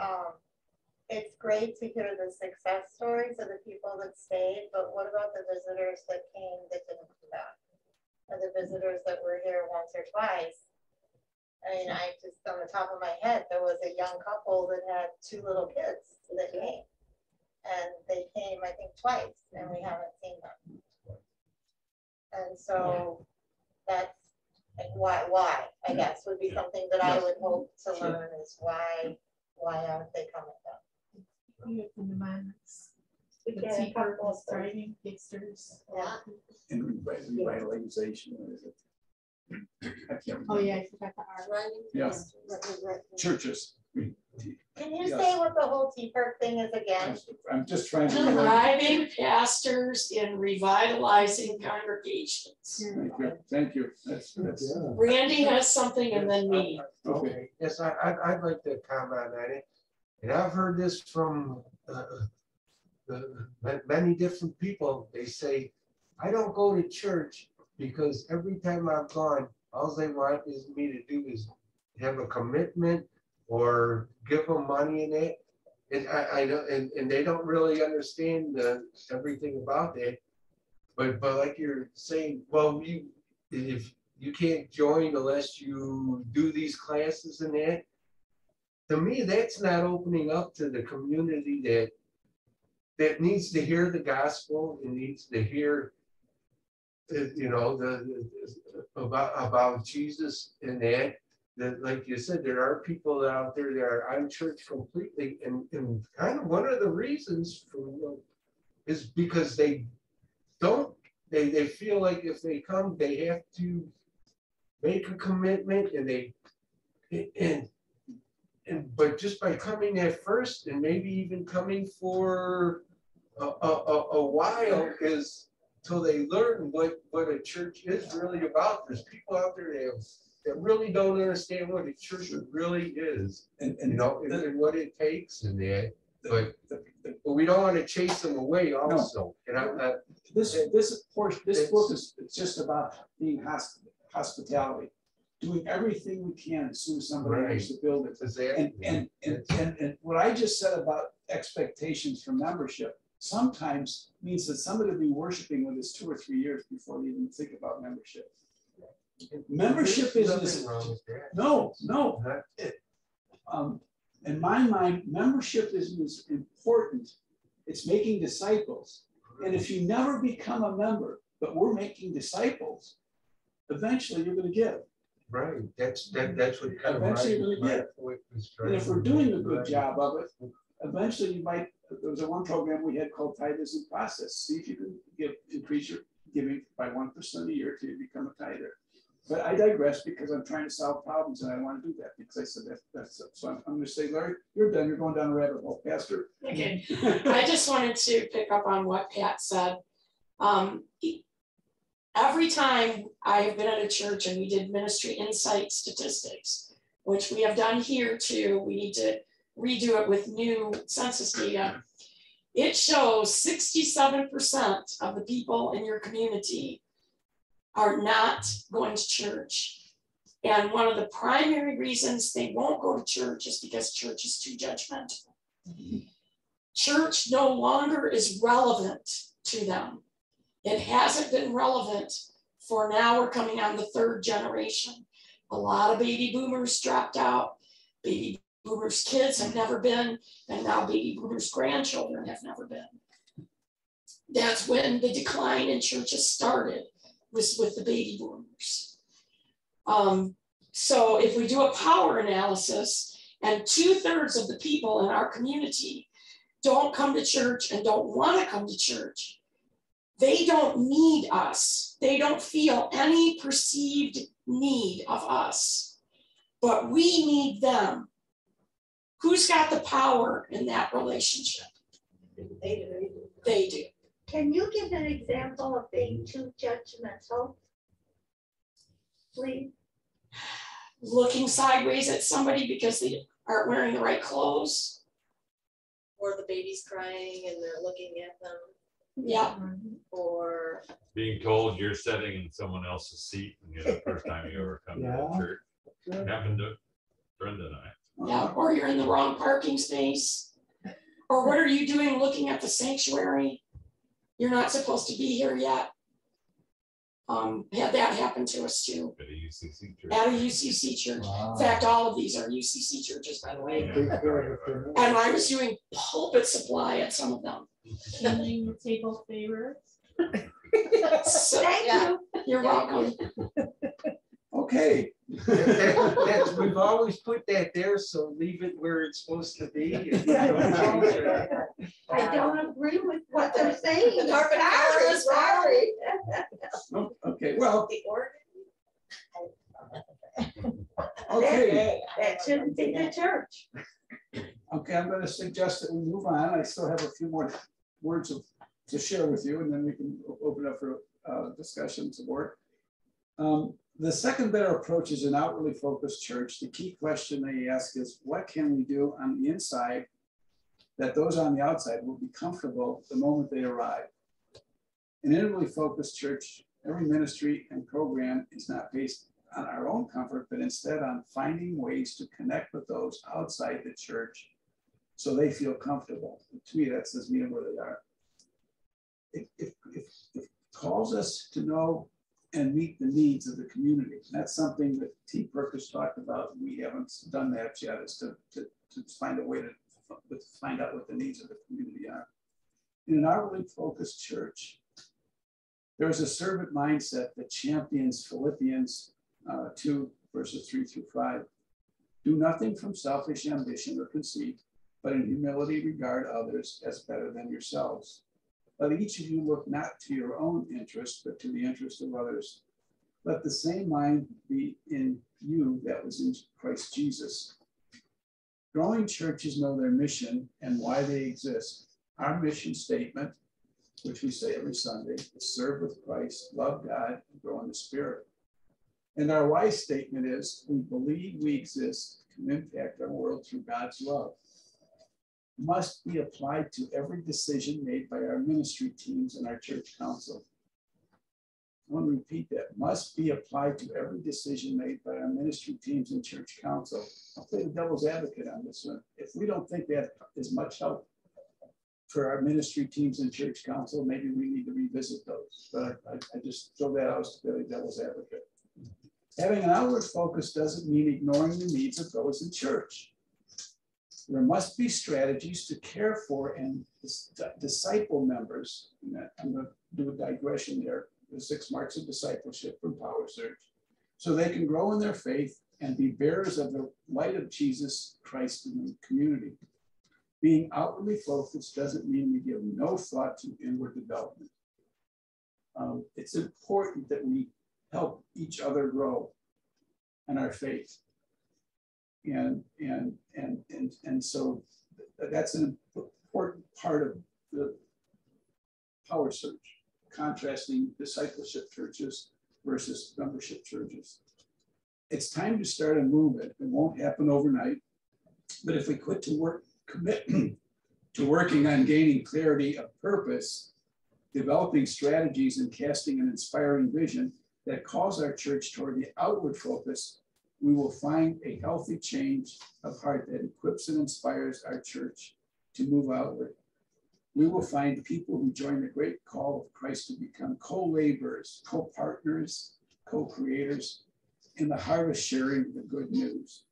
I: it's great to hear the success stories of the people that stayed, but what about the visitors that came that didn't come back? Or the visitors that were here once or twice? I mean, I just, on the top of my head, there was a young couple that had 2 little kids that came. And they came, I think, twice, and we haven't seen them. And so that's like, why, I guess, would be something that I would hope to learn is why aren't they coming down?
D: You have the demands. The T-Perk is driving fixers.
I: Yeah.
A: And revitalization. I can't remember.
D: Oh yeah, I forgot the R.
A: Yes. Churches.
I: Can you say what the whole T-Perk thing is again?
A: I'm just trying to remember.
B: Driving pastors in revitalizing congregations.
A: Thank you. That's
B: Randy has something and then me.
A: okay.
M: Yes, I'd like to comment on it. And I've heard this from many different people. They say, I don't go to church because every time I've gone, all they want is me to do is have a commitment or give them money in it. And I know, and they don't really understand everything about that. But like you're saying, well, if you can't join unless you do these classes and that. To me, that's not opening up to the community that needs to hear the gospel and needs to hear, you know, about Jesus and that. That, like you said, there are people out there that are unchurched completely, and kind of one of the reasons for is because they feel like if they come, they have to make a commitment, but just by coming at first and maybe even coming for a while is till they learn what a church is really about. There's people out there that really don't understand what a church really is, and you know, and what it takes and that. But we don't want to chase them away also. And
A: this book is it's just about being hospitality, doing everything we can as soon as somebody wants to build it. And what I just said about expectations for membership sometimes means that somebody will be worshiping with us 2 or 3 years before they even think about membership. Membership is no. In my mind, membership is important. It's making disciples. And if you never become a member, but we're making disciples, eventually you're going to give.
M: Right. That's what kind
A: eventually you're going to give. And if we're doing a good job of it, eventually you might. There was one program we had called Tithers in Process. See if you can increase your giving by 1% a year till you become a tither. But I digress because I'm trying to solve problems and I want to do that because I said that's so I'm going to say, Larry, you're done. You're going down a rabbit hole, Pastor.
B: Okay. I just wanted to pick up on what Pat said. Every time I have been at a church and we did ministry insight statistics, which we have done here too, we need to redo it with new census data. It shows 67% of the people in your community are not going to church. And one of the primary reasons they won't go to church is because church is too judgmental. Church no longer is relevant to them. It hasn't been relevant for now we're coming on the 3rd generation. A lot of baby boomers dropped out. Baby boomers' kids have never been, and now baby boomers' grandchildren have never been. That's when the decline in churches started, was with the baby boomers. So if we do a power analysis and 2/3 of the people in our community don't come to church and don't want to come to church, they don't need us. They don't feel any perceived need of us, but we need them. Who's got the power in that relationship?
J: They do.
B: They do.
J: Can you give an example of being too judgmental, please?
B: Looking sideways at somebody because they aren't wearing the right clothes.
L: Or the baby's crying and they're looking at them.
B: Yeah.
L: Or
N: being told you're sitting in someone else's seat and you're the first time you ever come to church. Happened to Brenda and I.
B: Yeah, or you're in the wrong parking space. Or what are you doing looking at the sanctuary? You're not supposed to be here yet. Had that happen to us too.
N: At a UCC church.
B: At a UCC church.
F: Wow.
B: In fact, all of these are UCC churches, by the way.
N: Yeah.
B: And I was doing pulpit supply at some of them.
D: Changing the table favorites.
B: So,
J: Thank you.
B: You're welcome.
A: Okay.
M: We've always put that there, so leave it where it's supposed to be.
J: I don't agree with what they're saying.
L: The carpet color is
J: Sorry.
A: Okay, well,
L: the organ.
A: okay.
J: That shouldn't be the church.
A: Okay, I'm going to suggest that we move on. I still have a few more words to share with you, and then we can open up for discussion, support. The second better approach is an outwardly focused church. The key question they ask is, what can we do on the inside that those on the outside will be comfortable the moment they arrive? An inwardly focused church, every ministry and program is not based on our own comfort, but instead on finding ways to connect with those outside the church so they feel comfortable. To me, that says meet them where they are. It calls us to know and meet the needs of the community. That's something that T. Perkins talked about. We haven't done that yet, is to find a way to find out what the needs of the community are. In an outwardly focused church, there's a servant mindset that champions Philippians 2, verses 3-5. Do nothing from selfish ambition or conceit, but in humility regard others as better than yourselves. Let each of you look not to your own interest, but to the interest of others. Let the same mind be in you that was in Christ Jesus. Growing churches know their mission and why they exist. Our mission statement, which we say every Sunday, is serve with Christ, love God, and grow in the Spirit. And our why statement is, we believe we exist to impact our world through God's love. must be applied to every decision made by our ministry teams and our church council. I want to repeat that, must be applied to every decision made by our ministry teams and church council. I'll play the devil's advocate on this one. If we don't think that is much help for our ministry teams and church council, maybe we need to revisit those. But I just throw that out to play the devil's advocate. Having an outward focus doesn't mean ignoring the needs of those in church. There must be strategies to care for and disciple members. And I'm going to do a digression there. The 6 marks of discipleship from Power Search, so they can grow in their faith and be bearers of the light of Jesus Christ in the community. Being outwardly focused doesn't mean we give no thought to inward development. It's important that we help each other grow in our faith. And so that's an important part of the Power Search, contrasting discipleship churches versus membership churches. It's time to start a movement. It won't happen overnight, but if we quit to commit to working on gaining clarity of purpose, developing strategies and casting an inspiring vision that calls our church toward the outward focus, we will find a healthy change of heart that equips and inspires our church to move outward. We will find people who join the great call of Christ to become co-laborers, co-partners, co-creators in the harvest sharing the good news.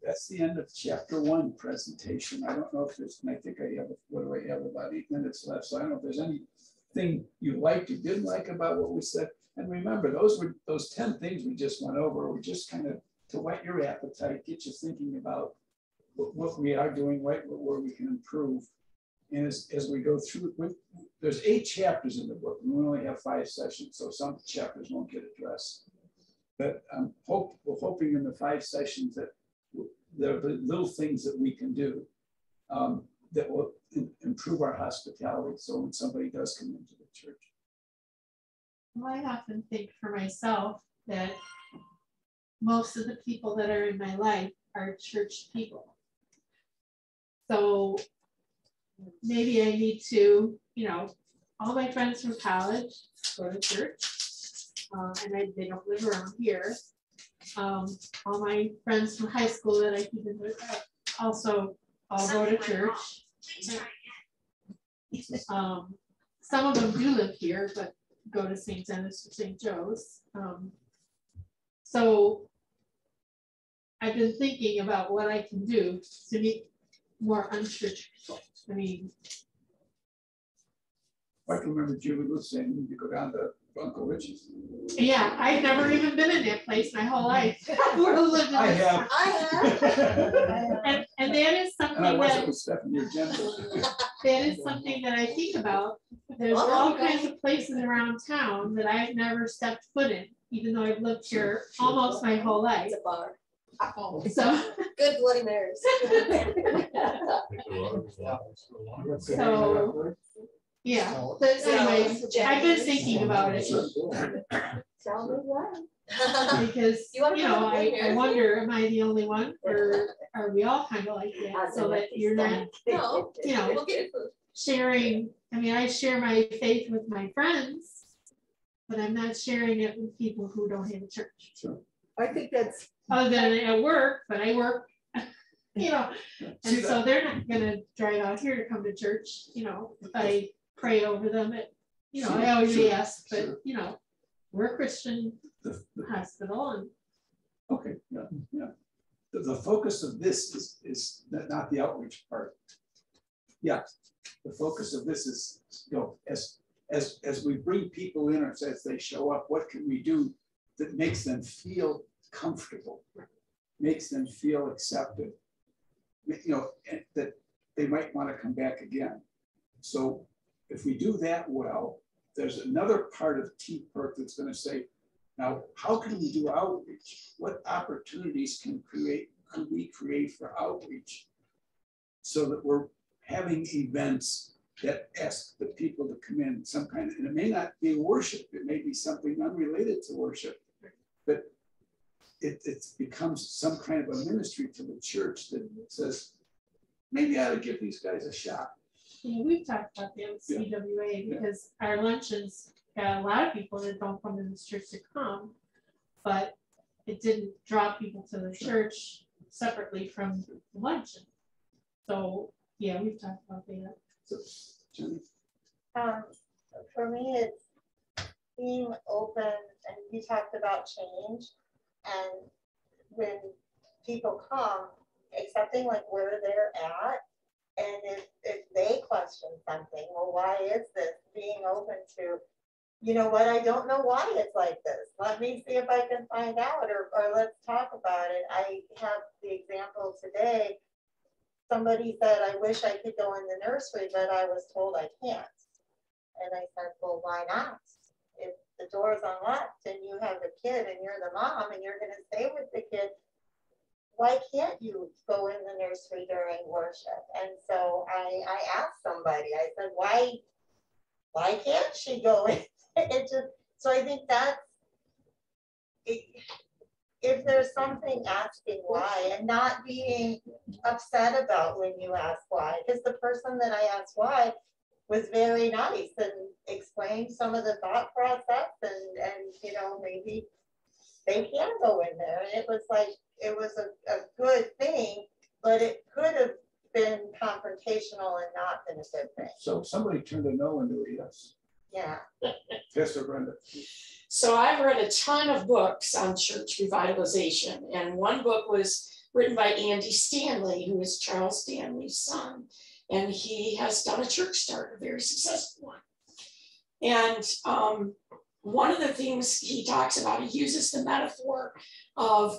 A: That's the end of chapter 1 presentation. I don't know if there's, and I think I have, what do I have, about 8 minutes left. So I don't know if there's anything you liked or didn't like about what we said. And remember, those 10 things we just went over were just kind of to whet your appetite, get you thinking about what we are doing right, where we can improve. And as we go through, there's 8 chapters in the book. We only have 5 sessions, so some chapters won't get addressed. But we're hoping in the 5 sessions that there are little things that we can do that will improve our hospitality. So when somebody does come into the church.
D: Well, I often think for myself that most of the people that are in my life are church people. So maybe I need to, all my friends from college go to church, and they don't live around here. All my friends from high school that I keep in with also all go to church. Some of them do live here, but go to St. Dennis or St. Joe's. So I've been thinking about what I can do to meet more unchurched people. I mean,
A: I can remember Julie was saying you go down to Uncle Rich's.
D: Yeah, I've never even been in that place my whole life.
A: I have.
D: And that is something
A: that
D: is something that I think about. There's all kinds of places around town that I've never stepped foot in, even though I've lived here almost my whole life.
O: It's a bar.
D: So
O: good Bloody Marys.
D: So yeah. But anyways, I've been thinking about it. Because I wonder, am I the only one, or are we all kind of like that? So that you're not, sharing. I mean, I share my faith with my friends, but I'm not sharing it with people who don't have a church.
A: Sure.
E: I think that's
D: other than at work, but I work, and so they're not gonna drive out here to come to church, if I pray over them at, I always ask, but we're a Christian hospital, and
A: okay, yeah. The focus of this is not the outreach part. Yeah, the focus of this is, as we bring people in, or as they show up, what can we do that makes them feel comfortable, makes them feel accepted, and that they might want to come back again. So if we do that well, there's another part of T-Perk that's going to say, now, how can we do outreach? What opportunities can we create for outreach so that we're having events that ask the people to come in some kind of, and it may not be worship, it may be something unrelated to worship, but it becomes some kind of a ministry to the church that says, maybe I ought to give these guys a shot.
D: We've talked about the CWA because our luncheons got a lot of people that don't come to this church to come, but it didn't draw people to the church separately from the luncheon. So yeah, we've talked about that.
A: So, Jenny?
I: For me, it's being open, and you talked about change, and when people come, accepting like where they're at, and if they question something, well, why is this? Being open to, you know what, I don't know why it's like this. Let me see if I can find out, or let's talk about it. I have the example today. Somebody said, I wish I could go in the nursery, but I was told I can't. And I said, well, why not? If the door is unlocked and you have a kid and you're the mom and you're going to stay with the kid, why can't you go in the nursery during worship? And so I asked somebody, I said, why can't she go in? It just, so I think that's, if there's something, asking why, and not being upset about when you ask why, because the person that I asked why was very nice and explained some of the thought process, and you know, maybe they can go in there. And it was like, it was a good thing, but it could have been confrontational and not been a good thing.
A: So somebody turned a no into a yes.
I: Yeah.
A: Yes, sir, Brenda.
B: So I've read a ton of books on church revitalization, and one book was written by Andy Stanley, who is Charles Stanley's son, and he has done a church start, a very successful one. And one of the things he talks about, he uses the metaphor of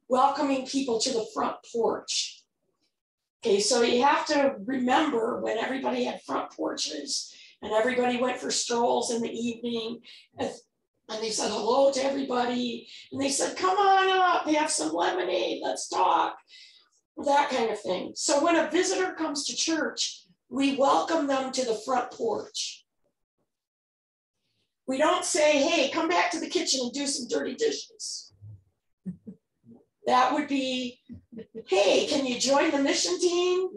B: welcoming people to the front porch. Okay, so you have to remember when everybody had front porches and everybody went for strolls in the evening, and they said hello to everybody, and they said, come on up, have some lemonade, let's talk, that kind of thing. So when a visitor comes to church, we welcome them to the front porch. We don't say, hey, come back to the kitchen and do some dirty dishes. That would be, hey, can you join the mission team?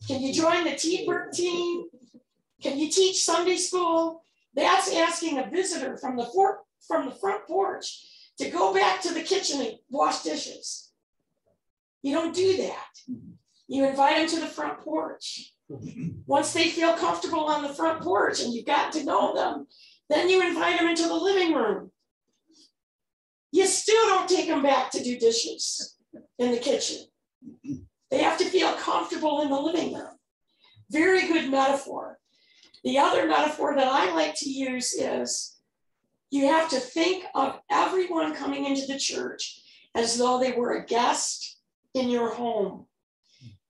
B: Can you join the teamwork team? Can you teach Sunday school? That's asking a visitor from the front porch to go back to the kitchen and wash dishes. You don't do that. You invite them to the front porch. Once they feel comfortable on the front porch and you've got to know them, then you invite them into the living room. You still don't take them back to do dishes in the kitchen. They have to feel comfortable in the living room. Very good metaphor. The other metaphor that I like to use is you have to think of everyone coming into the church as though they were a guest in your home.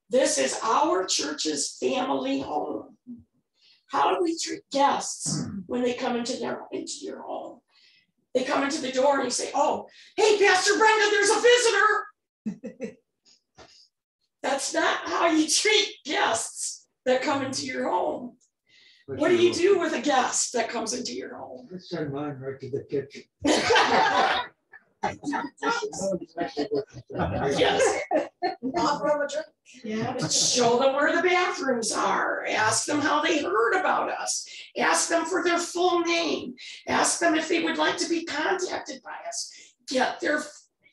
B: This is our church's family home. How do we treat guests when they come into your home? They come into the door and you say, oh, hey, Pastor Brenda, there's a visitor. That's not how you treat guests that come into your home. What do you do with a guest that comes into your home?
M: Let's send mine right to the kitchen.
B: Yes.
L: Offer them a drink.
B: Yeah. Show them where the bathrooms are. Ask them how they heard about us. Ask them for their full name. Ask them if they would like to be contacted by us. Get their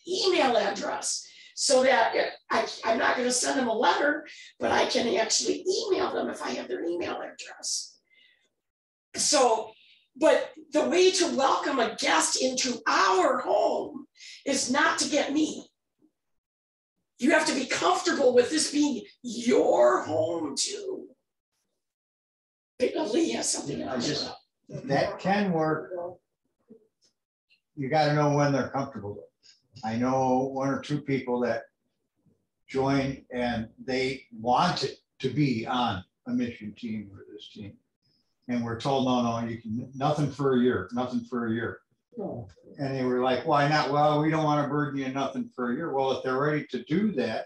B: email address so that I'm not going to send them a letter, but I can actually email them if I have their email address. So, but the way to welcome a guest into our home is not to get me. You have to be comfortable with this being your home too. Lee has something else.
F: That can work. You got to know when they're comfortable. I know one or two people that join and they wanted to be on a mission team or this team. And we're told, no, you can, nothing for a year, nothing for a year.
M: Oh.
F: And they were like, why not? Well, we don't want to burden you nothing for a year. Well, if they're ready to do that,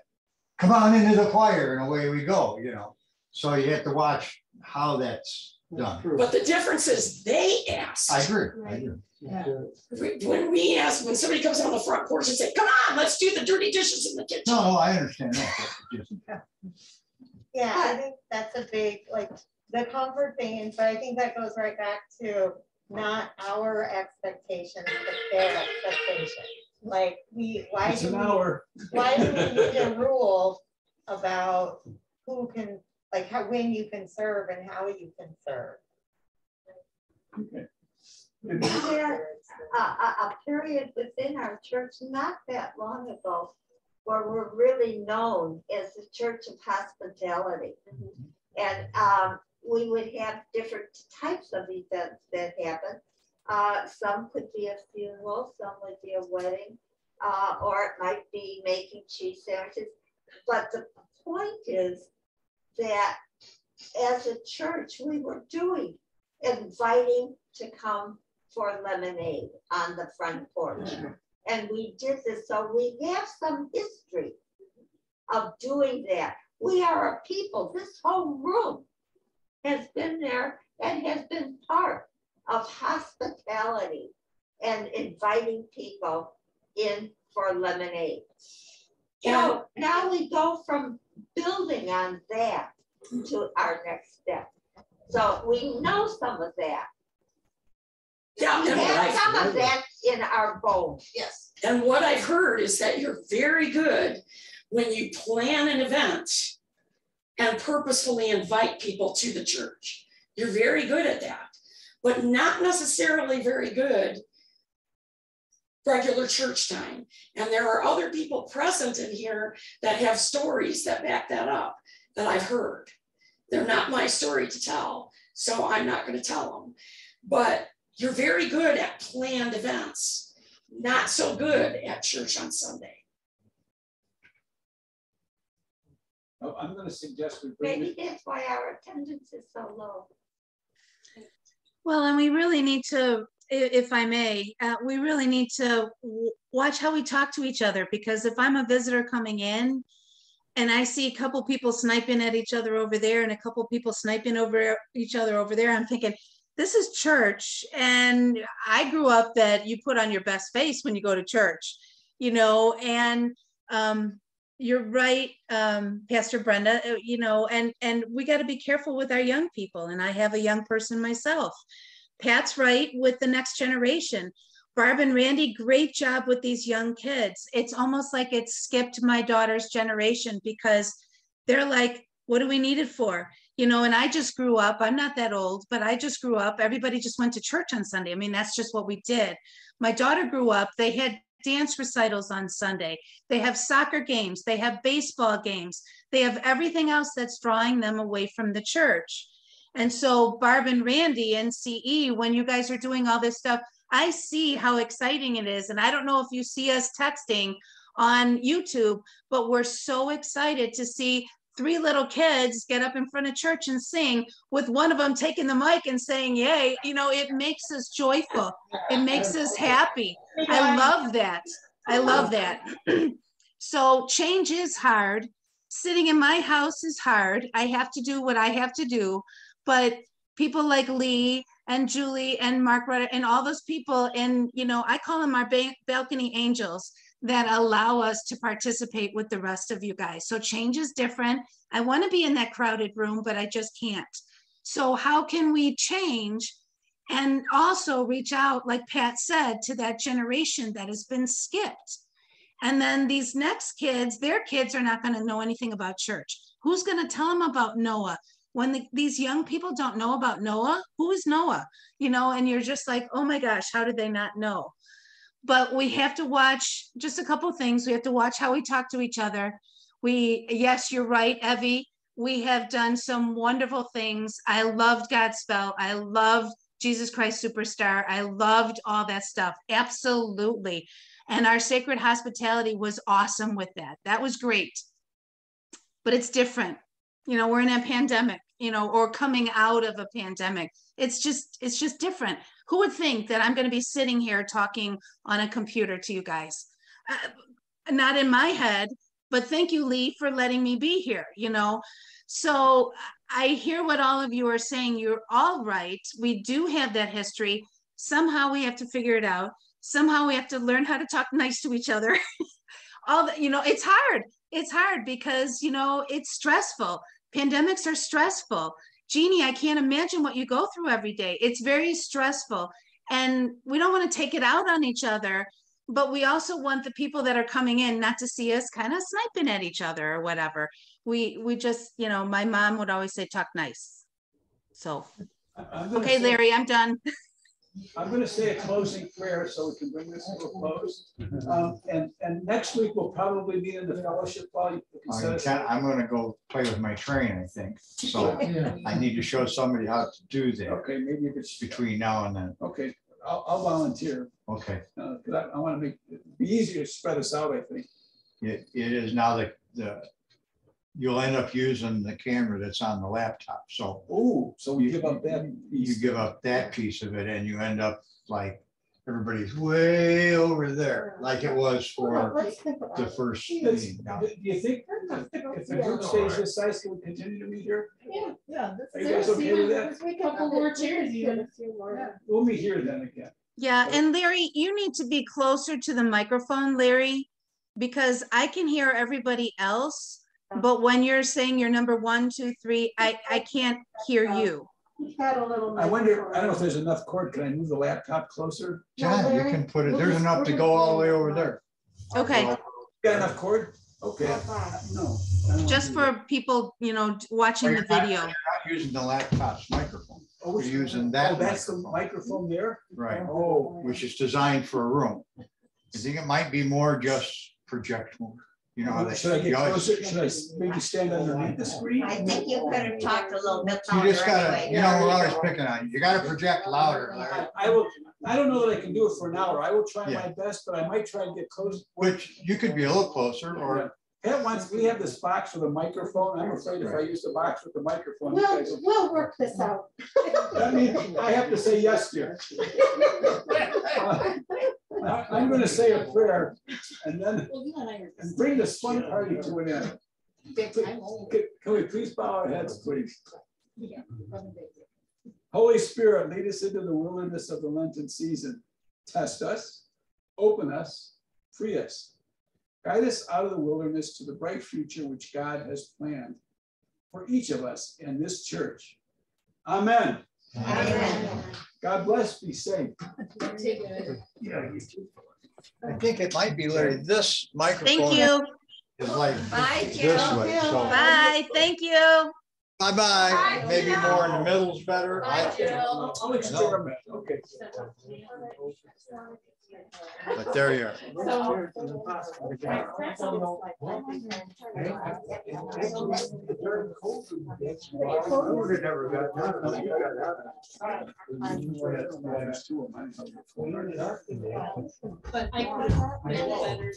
F: come on into the choir and away we go, you know. So you have to watch how that's done.
B: But the difference is they asked.
F: I agree.
E: Yeah.
B: When we ask, when somebody comes on the front porch and say, come on, let's do the dirty dishes in the kitchen.
F: No, I understand that.
I: Yeah, I think that's a big, like, the comfort thing, but I think that goes right back to not our expectations, but their expectations. Like, why do we need a rule about who can, like, when you can serve and how you can serve?
A: Okay.
J: We had a period within our church not that long ago where we're really known as the Church of Hospitality. And we would have different types of events that happen. Some could be a funeral, some would be a wedding, or it might be making cheese sandwiches. But the point is that as a church, we were inviting to come for lemonade on the front porch. And we did this, so we have some history of doing that. We are a people, this whole room has been there and has been part of hospitality and inviting people in for lemonade. So now we go from building on that to our next step. So we know some of that.
B: Yeah,
J: we have some of that in our bones.
B: Yes. And what I've heard is that you're very good when you plan an event and purposefully invite people to the church. You're very good at that, but not necessarily very good regular church time. And there are other people present in here that have stories that back that up that I've heard. They're not my story to tell, so I'm not going to tell them. But you're very good at planned events, not so good at church on Sunday.
A: Oh, I'm going to suggest we bring
J: maybe that's why our attendance is so low.
K: Well, and we really need to, if I may, we really need to watch how we talk to each other, because if I'm a visitor coming in and I see a couple people sniping at each other over there and a couple people sniping over each other over there, I'm thinking, this is church. And I grew up that you put on your best face when you go to church, you know, and you're right, Pastor Brenda, you know, and we got to be careful with our young people. And I have a young person myself. Pat's right with the next generation. Barb and Randy, great job with these young kids. It's almost like it skipped my daughter's generation, because they're like, what do we need it for? You know, and I just grew up, I'm not that old, but I just grew up, everybody just went to church on Sunday. I mean, that's just what we did. My daughter grew up, they had dance recitals on Sunday. They have soccer games, they have baseball games, they have everything else that's drawing them away from the church. And so Barb and Randy and CE, when you guys are doing all this stuff, I see how exciting it is. And I don't know if you see us texting on YouTube, but we're so excited to see 3 little kids get up in front of church and sing, with one of them taking the mic and saying, yay. You know, it makes us joyful. It makes us happy. I love that. I love that. So change is hard. Sitting in my house is hard. I have to do what I have to do. But people like Lee and Julie and Mark Rutter and all those people, and, you know, I call them our balcony angels, that allow us to participate with the rest of you guys. So change is different. I want to be in that crowded room, but I just can't. So how can we change and also reach out, like Pat said, to that generation that has been skipped? And then these next kids, their kids are not going to know anything about church. Who's going to tell them about Noah? When these young people don't know about Noah, who is Noah? You know, and you're just like, oh my gosh, how did they not know? But we have to watch just a couple of things. We have to watch how we talk to each other. Yes, you're right, Evie. We have done some wonderful things. I loved Godspell. I loved Jesus Christ Superstar. I loved all that stuff. Absolutely. And our sacred hospitality was awesome with that. That was great. But it's different. You know, we're in a pandemic, you know, or coming out of a pandemic. It's just different. Who would think that I'm going to be sitting here talking on a computer to you guys? Not in my head, but thank you, Lee, for letting me be here, you know? So I hear what all of you are saying. You're all right. We do have that history. Somehow we have to figure it out. Somehow we have to learn how to talk nice to each other. You know, it's hard. It's hard because, you know, it's stressful. Pandemics are stressful. Jeannie, I can't imagine what you go through every day. It's very stressful. And we don't want to take it out on each other, but we also want the people that are coming in not to see us kind of sniping at each other or whatever. We just, you know, my mom would always say, talk nice. So, okay, Larry, I'm done.
A: I'm going to say a closing prayer so we can bring this to a close. And next week we'll probably be in the fellowship hall.
F: I'm going to go play with my train, I think. So I need to show somebody how to do that.
A: Okay, maybe you could
F: between now and then.
A: Okay, I'll volunteer.
F: Okay.
A: Because I want to make it be easier to spread us out, I think.
F: It is now you'll end up using the camera that's on the laptop. So
A: so we give up that piece.
F: You give up that piece of it and you end up like everybody's way over there, like it was for the first meeting.
A: Do you think if the group stays this size, can we continue to meet here?
E: Yeah.
A: Are you guys okay with that?
D: A couple more chairs even.
A: We'll meet here then again.
K: Yeah, and Larry, you need to be closer to the microphone, Larry, because I can hear everybody else. But when you're saying you're number 1, 2, 3, I can't hear you.
A: I wonder, I don't know if there's enough cord. Can I move the laptop closer?
F: John, you can put it, there's enough to go all the way over there.
K: Okay.
A: Got enough cord? Okay. No.
K: Just for people, you know, watching the video.
F: You're not using the laptop's microphone. You're using that.
A: Oh, that's the microphone there?
F: Right.
A: Oh.
F: Which is designed for a room. I think it might be more just projectable. You know,
A: should I get closer? Should I maybe stand underneath the screen?
J: I think you could have talked a little bit
F: You
J: louder
F: just gotta,
J: anyway.
F: you know, we're always picking on you. You gotta project louder, Larry.
A: I don't know that I can do it for an hour. I will try my best, but I might try to get close.
F: Which you could be a little closer or.
A: Pat wants, we have this box with a microphone. I'm afraid if I use the box with the microphone.
H: We'll work this out.
A: That means I have to say yes, dear. I'm going to say a prayer and then bring this fun party to an end. Can we please bow our heads, please? Holy Spirit, lead us into the wilderness of the Lenten season. Test us, open us, free us. Guide us out of the wilderness to the bright future which God has planned for each of us in this church. Amen.
J: Amen.
A: God bless, be safe.
F: Yeah, you too. I think it might be, Larry, this microphone.
K: Thank you.
F: Is like
J: Bye,
F: this
J: Jill.
F: way. So.
K: Bye. Thank you.
F: Bye-bye. Maybe more in the middle's better.
A: I'll experiment. Okay.
F: But there you are.
D: But I could have been better.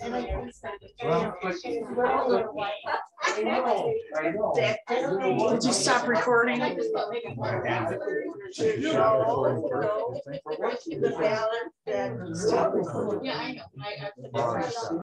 B: Did you stop recording?
J: The balance that.
D: Yeah, I know. I